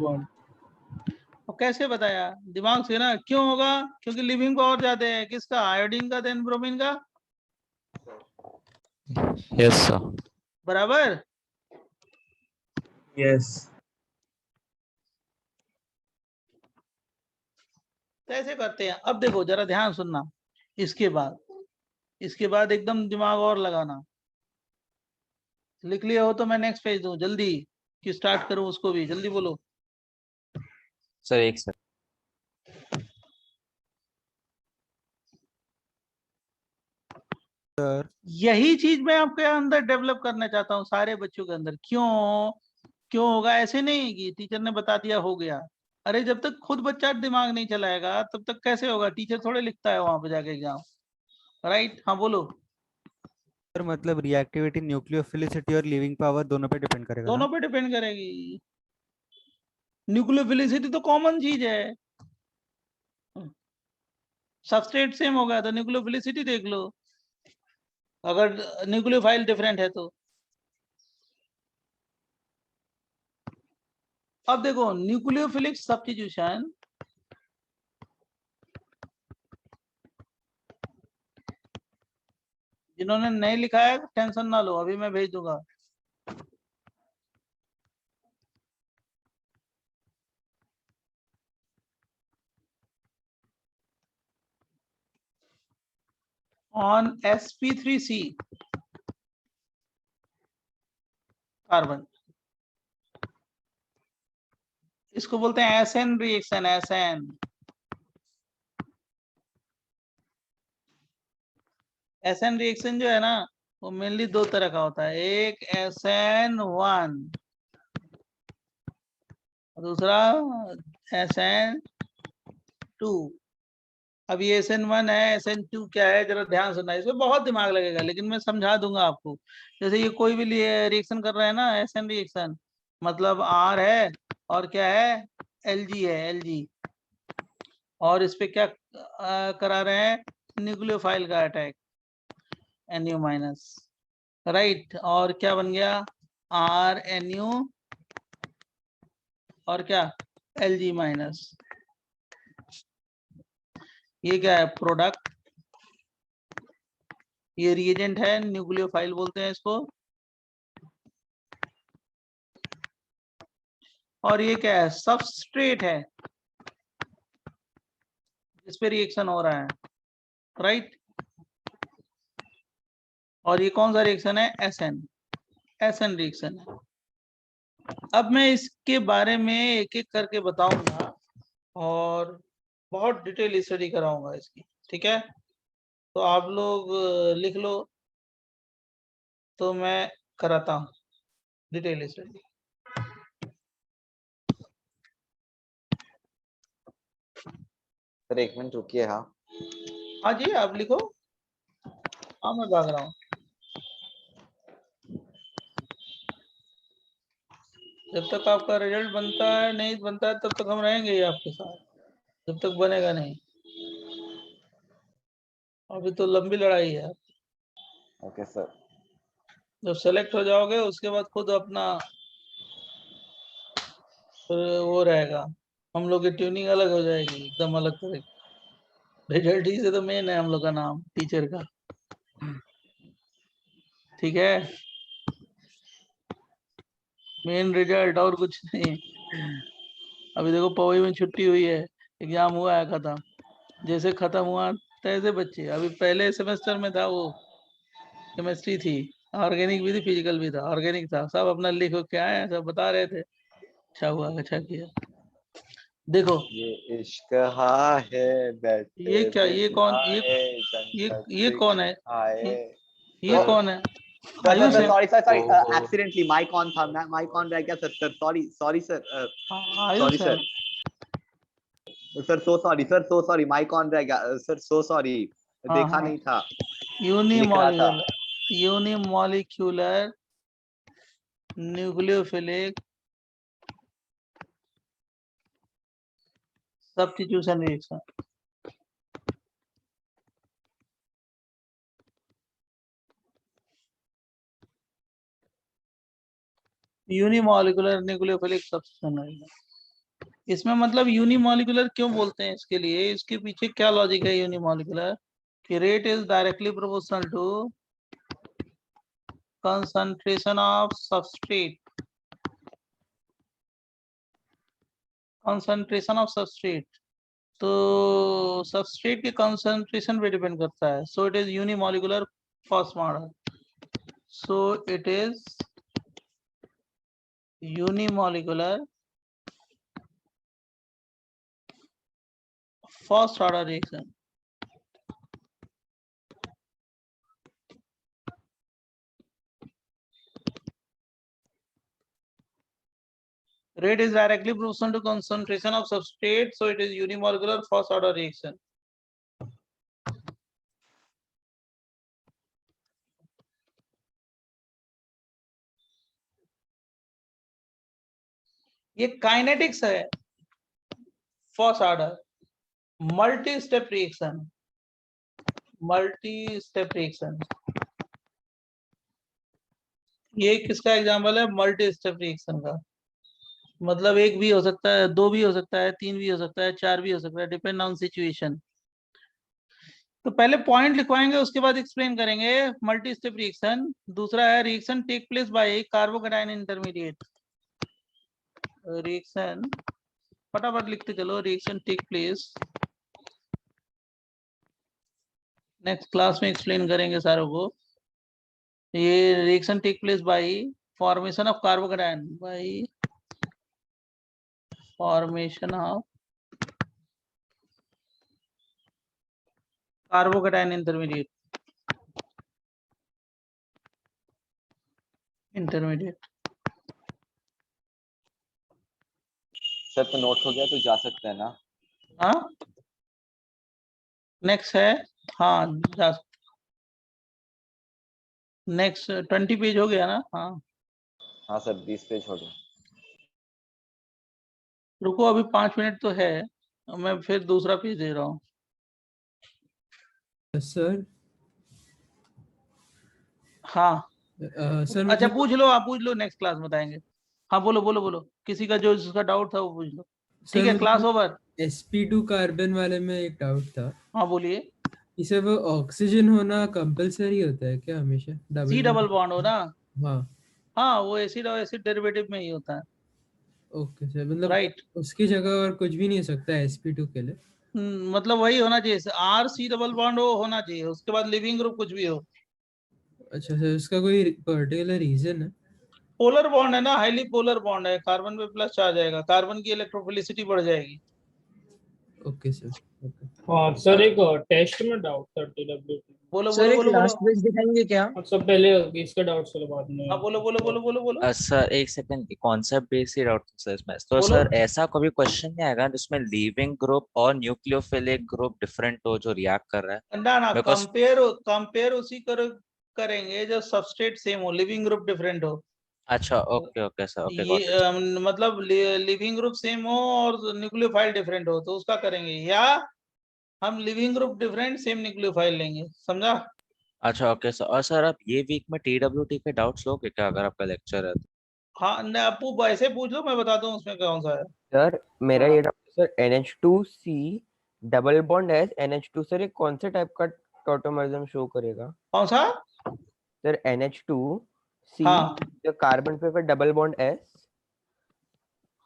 और कैसे बताया, दिमाग से ना। क्यों होगा, क्योंकि लिविंग पावर ज्यादा है, किसका, आयोडीन का, देन ब्रोमीन का, यस सर। बराबर। yes तो ऐसे करते हैं। अब देखो जरा ध्यान सुनना, इसके बाद एकदम दिमाग और लगाना। लिख लिया हो तो मैं नेक्स्ट पेज दूं जल्दी, कि स्टार्ट करूं उसको भी, जल्दी बोलो। सर एक सर। यही चीज मैं आपके अंदर डेवलप करना चाहता हूँ, सारे बच्चों के अंदर। क्यों होगा, ऐसे नहीं कि टीचर ने बता दिया हो गया। अरे जब तक खुद बच्चा दिमाग नहीं चलाएगा तब तक कैसे होगा, टीचर थोड़े लिखता है वहां पे जाके एग्जाम। राइट, हाँ बोलो। सर मतलब रिएक्टिविटी न्यूक्लियोफिलिसिटी और लिविंग पावर दोनों पे डिपेंड करेगा ना? दोनों पे डिपेंड करेगी। न्यूक्लियोफिलिसिटी तो कॉमन चीज है, सबस्ट्रेट सेम होगा तो न्यूक्लियोफिलिसिटी देख लो, अगर न्यूक्लियोफाइल डिफरेंट है तो। अब देखो न्यूक्लियोफिलिक सब्स्टिट्यूशन, जिन्होंने नहीं लिखा है टेंशन ना लो, अभी मैं भेज दूंगा। ऑन sp3c कार्बन, इसको बोलते हैं SN रिएक्शन। SN रिएक्शन जो है ना, वो मेनली दो तरह का होता है, एक SN1, दूसरा SN2। अब ये SN1 है, SN2 क्या है, जरा ध्यान सुनना, इसमें बहुत दिमाग लगेगा लेकिन मैं समझा दूंगा आपको। जैसे ये कोई भी रिएक्शन कर रहा है ना, SN रिएक्शन, मतलब R है और क्या है, Lg है, Lg, और इस पे क्या करा रहे हैं, न्यूक्लियोफाइल का अटैक, Nu माइनस, राइट। और क्या बन गया, RNu और क्या, Lg माइनस। ये क्या है, प्रोडक्ट, ये रिएजेंट है, न्यूक्लियोफाइल बोलते हैं इसको। और ये क्या है, सबस्ट्रेट है जिस पे रिएक्शन हो रहा है, राइट। और ये कौन सा रिएक्शन है, SN रिएक्शन है। अब मैं इसके बारे में एक एक करके बताऊंगा और बहुत डिटेल स्टडी कराऊंगा इसकी, ठीक है। तो आप लोग लिख लो, तो मैं कराता हूँ डिटेल स्टडी। सर एक मिनट रुकिए। हाँ हाँ जी, आप लिखो। हाँ मैं भाग रहा हूँ। जब तक आपका रिजल्ट बनता है नहीं बनता है तब तक हम रहेंगे ही आपके साथ, जब तक बनेगा नहीं। अभी तो लंबी लड़ाई है। Okay sir. जब सेलेक्ट हो जाओगे उसके बाद खुद अपना वो रहेगा, हम लोग की ट्यूनिंग अलग हो जाएगी, एकदम अलग तरह। रिजल्ट ही से तो मेन है हम लोग का नाम टीचर का, ठीक है। मेन रिजल्ट और कुछ नहीं। अभी देखो पवई में छुट्टी हुई है, एग्जाम हुआ है खत्म, जैसे खत्म हुआ तैसे बच्चे। अभी पहले सेमेस्टर में था वो केमिस्ट्री थी, ऑर्गेनिक भी थी, फिजिकल भी था, ऑर्गेनिक था, सब अपना लिखो क्या है, सब बता रहे थे। अच्छा हुआ, अच्छा किया। देखो ये इश्क हा है बैठे ये क्या, ये कौन, ये कौन है, ये कौन है? आयुष है। Sorry sir sorry accidentally mic on था, माइक ऑन रह गया sir. Sir sorry sorry sir, sorry Ayush है। Sir. Sir so sorry sir, so sorry mic on रह गया सर, सो सॉरी हाँ, देखा हाँ। नहीं था, लिख रहा था। Unimolecular nucleophilic substitution reaction. Unimolecular nucleophilic substitution reaction. इसमें मतलब यूनिमॉलिक्यूलर क्यों बोलते हैं, इसके लिए इसके पीछे क्या लॉजिक है। यूनिमॉलिक्यूलर कि rate is directly proportional to concentration of substrate, concentration of substrate, तो सबस्ट्रेट के कंसंट्रेशन पे डिपेंड करता है। So it is unimolecular first model, so it is unimolecular first order reaction. Rate is directly proportional to concentration of substrate, so it is unimolecular first order reaction. ये kinetics है, first order multi step reaction, multi step reaction. ये किसका example है, multi step reaction का। मतलब एक भी हो सकता है, दो भी हो सकता है, तीन भी हो सकता है, चार भी हो सकता है, डिपेंड ऑन सिचुएशन। तो पहले पॉइंट लिखवाएंगे उसके बाद एक्सप्लेन करेंगे मल्टी स्टेप रिएक्शन। दूसरा है reaction take place by carbocation intermediate. Reaction फटाफट लिखते चलो, reaction take place, next class में एक्सप्लेन करेंगे सारों को। ये reaction take place by formation of carbocation, by formation of carbocation intermediate, sir तो नोट हो गया तो जा सकते हैं ना? हाँ नेक्स्ट है, हाँ जा, नेक्स्ट 20 पेज हो गया ना? हाँ हाँ सर 20 पेज हो गया। रुको अभी 5 मिनट तो है, मैं फिर दूसरा पेज दे रहा हूँ। सर हाँ सर अच्छा मतलब पूछ लो, आप पूछ लो, नेक्स्ट क्लास बताएंगे। हाँ बोलो बोलो बोलो, किसी का जो जिसका डाउट था वो पूछ लो। ठीक है, क्लास ओवर। sp2 कार्बन वाले में एक डाउट था। हाँ बोलिए। इसे वो ऑक्सीजन होना कंपलसरी होता है क्या हमेशा? सी डबल बॉन्ड हो ना? हाँ हाँ वो एसिड और एसिड डेरिवेटिव में ही होता है। ओके सर, मतलब राइट, उसकी जगह और कुछ भी नहीं हो सकता है sp2 के लिए? मतलब वही होना चाहिए, आर सी डबल बॉन्ड हो होना चाहिए, उसके बाद लिविंग ग्रुप कुछ भी हो। अच्छा सर, उसका कोई पर्टिकुलर रीजन है? पोलर बॉन्ड है ना, हाईली पोलर बॉन्ड है, कार्बन पे प्लस आ जाएगा, कार्बन की इलेक्ट्रोफिलिसिटी बढ़ जाएगी। Okay sir. हाँ सर एक टेस्ट में डाउट था TWT बोलो सर बोलो एक बोलो लास्ट बोलो पेज दिखाएंगे क्या? सब पहले इसका डाउट चलो बाद में। हाँ बोलो बोलो बोलो बोलो बोलो सर एक second, concept based doubt sir इसमें। तो बोलो। सर ऐसा कभी क्वेश्चन नहीं आएगा जिसमें लीविंग ग्रुप और न्यूक्लियोफिलिक ग्रुप डिफरेंट हो जो रिएक्ट कर रहा है? ना ना बिकॉज कंपेयर उसी करेंगे जब सबस्ट्रेट सेम हो, लिविंग ग्रुप डिफरेंट हो। अच्छा ओके ओके सर, ओके ये गॉट इट। मतलब लिविंग ग्रुप सेम हो और न्यूक्लियोफाइल डिफरेंट हो तो उसका करेंगे, या हम leaving group different same nucleophile लेंगे, समझा? अच्छा ओके सर। और सर आप ये वीक में TWT के डाउट्स लोगे क्या अगर आपका लेक्चर है तो? हाँ न, आपको ऐसे पूछ लो, मैं बताता हूँ उसमें कौन सा है। सर मेरा हाँ। ये doubt sir, NH2C double bond S NH2 sir ये कौन से टाइप का टॉटोमरिज्म शो करेगा? कौन सा? सर NH2C हाँ जो कार्बन पे फिर डबल बॉन्ड एस।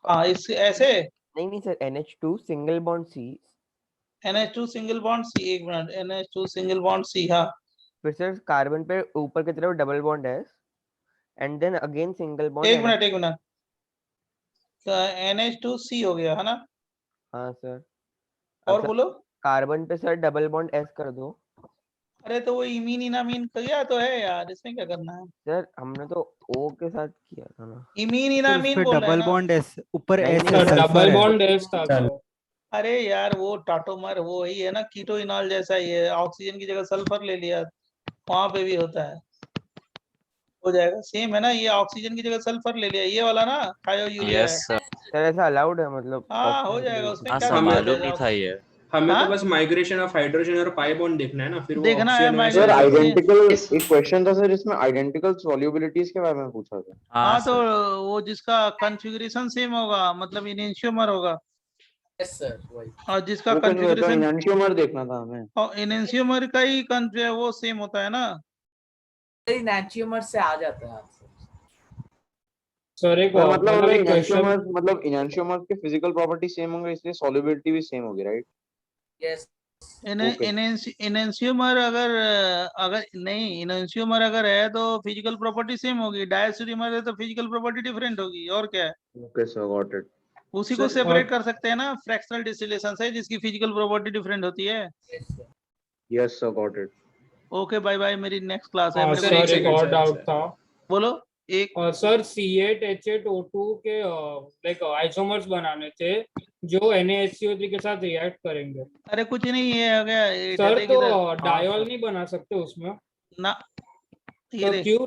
हाँ इस ऐसे नहीं sir, NH2 single bond C NH2 single bond C, एक मिनट, NH2 सिंगल बॉन्ड सी, हाँ फिर सर कार्बन पे ऊपर की तरफ double bond S and then again single bond एक मिनट तो NH2C हो गया है ना? हाँ सर। और सर बोलो। कार्बन पे सर डबल बॉन्ड एस कर दो। अरे तो वो इमीन इनामीन किया तो है यार, इसमें क्या करना है? सर हमने तो O के साथ किया था ना। इमीन सर उस इनामीन पे बोल रहे हैं डबल ना? बॉन्ड एस ऊपर नहीं, एस नहीं, है, सर, सल्फर डबल है। बॉन्ड एस था चलो। तो। अरे यार वो टाटोमर वो ही है ना, कीटोइनॉल जैसा ही है, ऑक्सीजन की जगह सल्फर ले लिया, वहां पे भी होता है, हो जाएगा सेम है ना, ये ऑक्सीजन की जगह सल्फर ले लिया, ये वाला ना थायो यूरिया है। Yes sir. सर ऐसा अलाउड है मतलब? हाँ हो ऑप्शन जाएगा, उसमें हाँ क्या सर, दिक्कत मालूम है? नहीं था ये। हमें हाँ? तो बस माइग्रेशन ऑफ हाइड्रोजन और पाई बॉन्ड देखना है ना, फिर वो देखना है ऑक्सीजन वैसे माइग्रेशन। अलग होगा। आइडेंटिकल एक क्वेश्चन था सर इसमें, आइडेंटिकल सॉल्युबिलिटीज के बारे में पूछा था। हाँ तो सर वो जिसका कॉन्फ़िगरेशन सेम होगा मतलब इनेंशियोमर होगा, यस सर वही। और जिसका वो कौन सा था? कॉन्फ़िगरेशन इनैंशियोमर देखना था हमें। और इनेंशियोमर का ही वो सेम होता है ना। इनैंशियोमर से आ जाता है आंसर। सर एक सर मतलब मतलब हमें एक क्वेश्चन, मतलब इनैंशियोमर के फिजिकल प्रॉपर्टी सेम होंगे इसलिए सॉल्युबिलिटी भी सेम होगी, राइट? यस। ओके। इनेंशियोमर अगर नहीं, इनेंशियोमर अगर है तो फिजिकल प्रॉपर्टी सेम होगी, डायस्टेरियोमर है तो फिजिकल प्रॉपर्टी डिफरेंट होगी, और क्या है? Okay sir, got it. उसी को सर सेपरेट कर सकते हैं ना फ्रैक्शनल डिस्टिलेशन से, जिसकी फिजिकल प्रॉपर्टी डिफरेंट होती है। Yes sir, got it. Okay bye bye, मेरी नेक्स्ट क्लास है, हाँ मेरे को सर एक सेकंड और सर, डाउट सर। था। बोलो। एक सर C8H8O2 के लाइक आइसोमर्स बनाने थे जो NaHCO3 के साथ रिएक्ट करेंगे। अरे कुछ नहीं, ये हो गया, ये सर डटे तो किधर डायोल नहीं बना सकते उसमें, ना, ये तो देख, क्यों?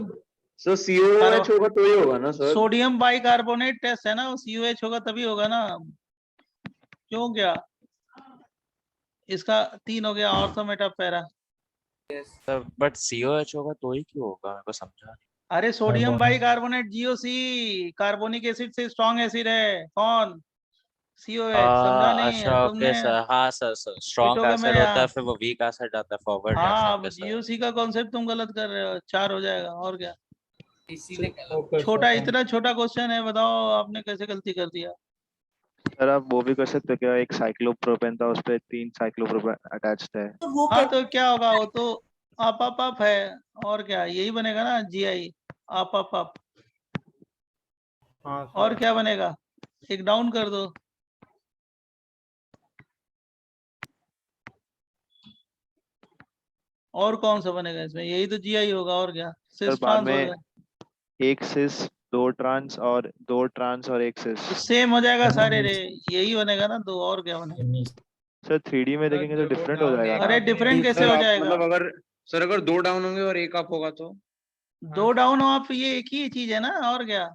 सर COOH होगा तो ही होगा ना सर? सोडियम बाइकार्बोनेट टेस्ट है ना, वो COH होगा तभी होगा ना, क्यों क्या? इसका 3 हो गया, ortho Meta para. Sir but COH होगा तो ही क्यों होगा, मेरे को समझा नहीं। अरे sodium bicarbonate GOC, carbonic acid से स्ट्रॉन्ग एसिड है, कौन? COH, समझा नहीं अच्छा ओके तुमने? सर, हाँ सर सर स्ट्रॉन्ग पिटोगे एसिड मेरे होता है यहाँ। फिर वो वीक एसिड आता है फॉरवर्ड हाँ रिएक्शन अब के साथ। GOC का कॉन्सेप्ट तुम गलत कर रहे हो, 4 हो जाएगा, और क्या? इसीलिए ओके छोटा, सर। इतना छोटा क्वेश्चन है, बताओ आपने कैसे गलती कर दिया? सर आप वो भी कर सकते हो क्या, एक साइक्लोप्रोपेन था उस पे 3 साइक्लोप्रोपेन अटैच्ड है। हाँ तो क्या होगा, वो तो आप है, और क्या यही बनेगा ना, GI आप। हाँ और सर। क्या बनेगा? एक डाउन कर दो। और कौन सा बनेगा इसमें? यही तो GI होगा, और क्या? सर सिस बाद ट्रांस हो में गया, एक सिस 2 ट्रांस और एक सिस। तो सेम हो जाएगा सारे रे, यही बनेगा ना 2, और क्या बनेगा? सर 3D में देखेंगे तो डिफरेंट हो जाएगा अरे ना। डिफरेंट कैसे सर हो आप जाएगा? मतलब अगर सर अगर 2 डाउन होंगे और 1 अप होगा तो? 2 डाउन हो आप, ये एक ही चीज है ना, और क्या?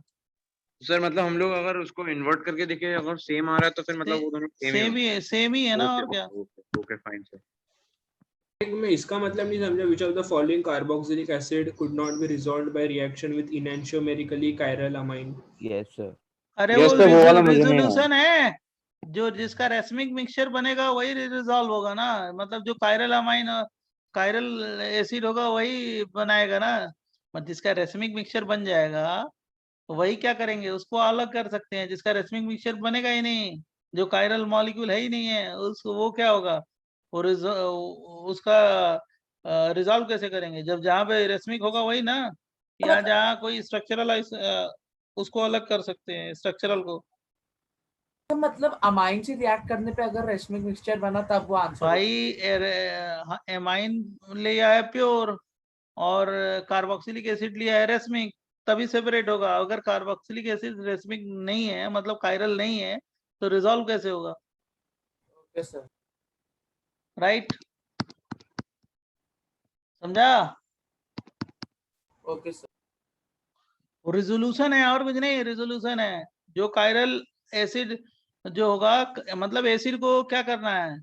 सर मतलब हम लोग अगर उसको इन्वर्ट करके देखें, अगर सेम आ रहा है तो फिर मतलब वो दोनों सेम ही है ना, और क्या? Okay fine sir. मैं इसका मतलब नहीं समझा, which of the following carboxylic acid could not be resolved by reaction with enantiomerically chiral amine? Yes sir. अरे Yes, वो sir, वो वाला मुझे नहीं रिजोल्यूशन है, जो जिसका रेसमिक मिक्सचर बनेगा वही रिजॉल्व होगा ना, मतलब जो कायरल अमाइन कायरल एसिड होगा वही बनाएगा ना, मतलब जिसका रेसमिक मिक्सचर बन जाएगा वही क्या करेंगे, उसको अलग कर सकते हैं, जिसका रेसमिक मिक्सचर बनेगा ही नहीं, जो कायरल मॉलिक्यूल है ही नहीं है, उसको वो क्या होगा, वो उसका रिजॉल्व कैसे करेंगे, जब जहाँ पे रेसमिक होगा वही ना, या जहाँ कोई स्ट्रक्चरल उसको अलग कर सकते हैं स्ट्रक्चरल को। मतलब अमाइन से रिएक्ट करने पे अगर रेशमिक मिक्सचर बना तब वो आंसर भाई एमाइन लिया है प्योर और कार्बोक्सिलिक एसिड लिया है रेसमिक, तभी सेपरेट होगा। अगर कार्बोक्सिलिक एसिड रेसमिक नहीं है, मतलब कायरल नहीं है, तो रिजॉल्व कैसे होगा? Okay sir. राइट, समझा? Okay sir. रिजोल्यूशन है और कुछ नहीं, रिजोल्यूशन है। जो कायरल एसिड जो होगा, मतलब एसिड को क्या करना है,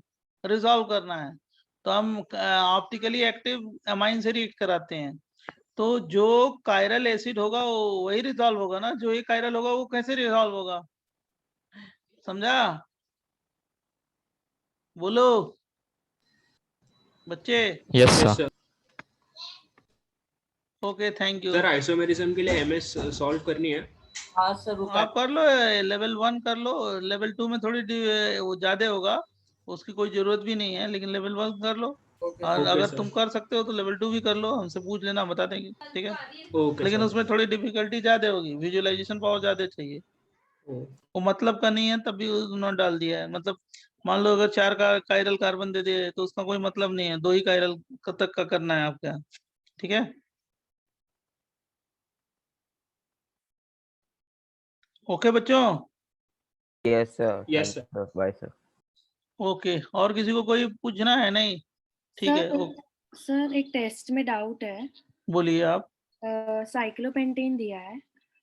रिजॉल्व करना है, तो हम ऑप्टिकली एक्टिव अमाइन से रिएक्ट कराते हैं। तो जो कायरल एसिड होगा वो वही रिजॉल्व होगा ना, जो ये कायरल होगा वो कैसे रिजॉल्व होगा? समझा? बोलो बच्चे। Yes Yes, sir. sir. Okay, thank you. Sir isomerism के लिए एमएस सॉल्व करनी है। हाँ सर, आप कर लो, लेवल 1 कर लो, लेवल 2 में थोड़ी वो ज्यादा होगा, उसकी कोई जरूरत भी नहीं है, लेकिन लेवल 1 कर लो। और ओके अगर सर। तुम कर सकते हो तो लेवल 2 भी कर लो, हमसे पूछ लेना, बता देंगे, ठीक है? ओके लेकिन सर। उसमें थोड़ी डिफिकल्टी ज्यादा होगी, विजुअलाइजेशन पावर ज्यादा चाहिए। वो मतलब का नहीं है, तभी उन्होंने डाल दिया है। मतलब मान लो अगर 4 का कायरल कार्बन दे दे तो उसका कोई मतलब नहीं है, 2 ही कायरल तक का करना है आपका, ठीक है? ओके बच्चों। Yes sir. Yes, sir. Bye sir. Okay, और किसी को कोई पूछना है? नहीं, ठीक है। सर एक टेस्ट में डाउट है। बोलिए आप। साइक्लोपेंटेन दिया है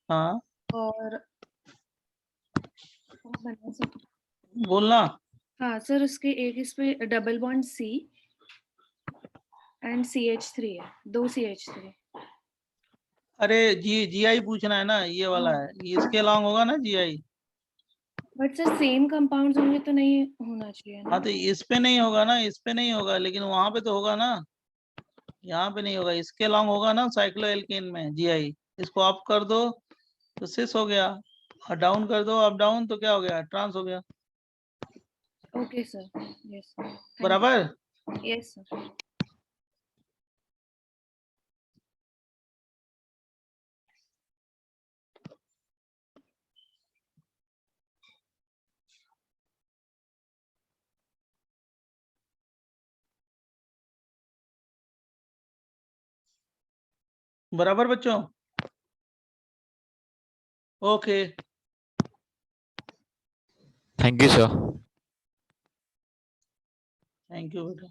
हाँ, और बना सर। बोलना। हाँ सर, उसके एक इस पे double bond C and CH3 है, 2 CH3। अरे जीआई पूछना है ना, ये वाला है, ये इसके अलॉन्ग होगा ना GI. But sir same compounds होंगे तो नहीं होना चाहिए ना? हाँ तो इस पे नहीं होगा ना, इस पे नहीं होगा, लेकिन वहां पे तो होगा ना, यहाँ पे नहीं होगा। इसके अलॉन्ग होगा ना साइक्लोएल्केन में जीआई। इसको अप कर दो तो सिस हो गया, और डाउन कर दो अप डाउन तो क्या हो गया, ट्रांस हो गया। Okay sir, yes sir. बराबर। Yes sir. बराबर बच्चों। Okay, thank you sir. Thank you बेटा।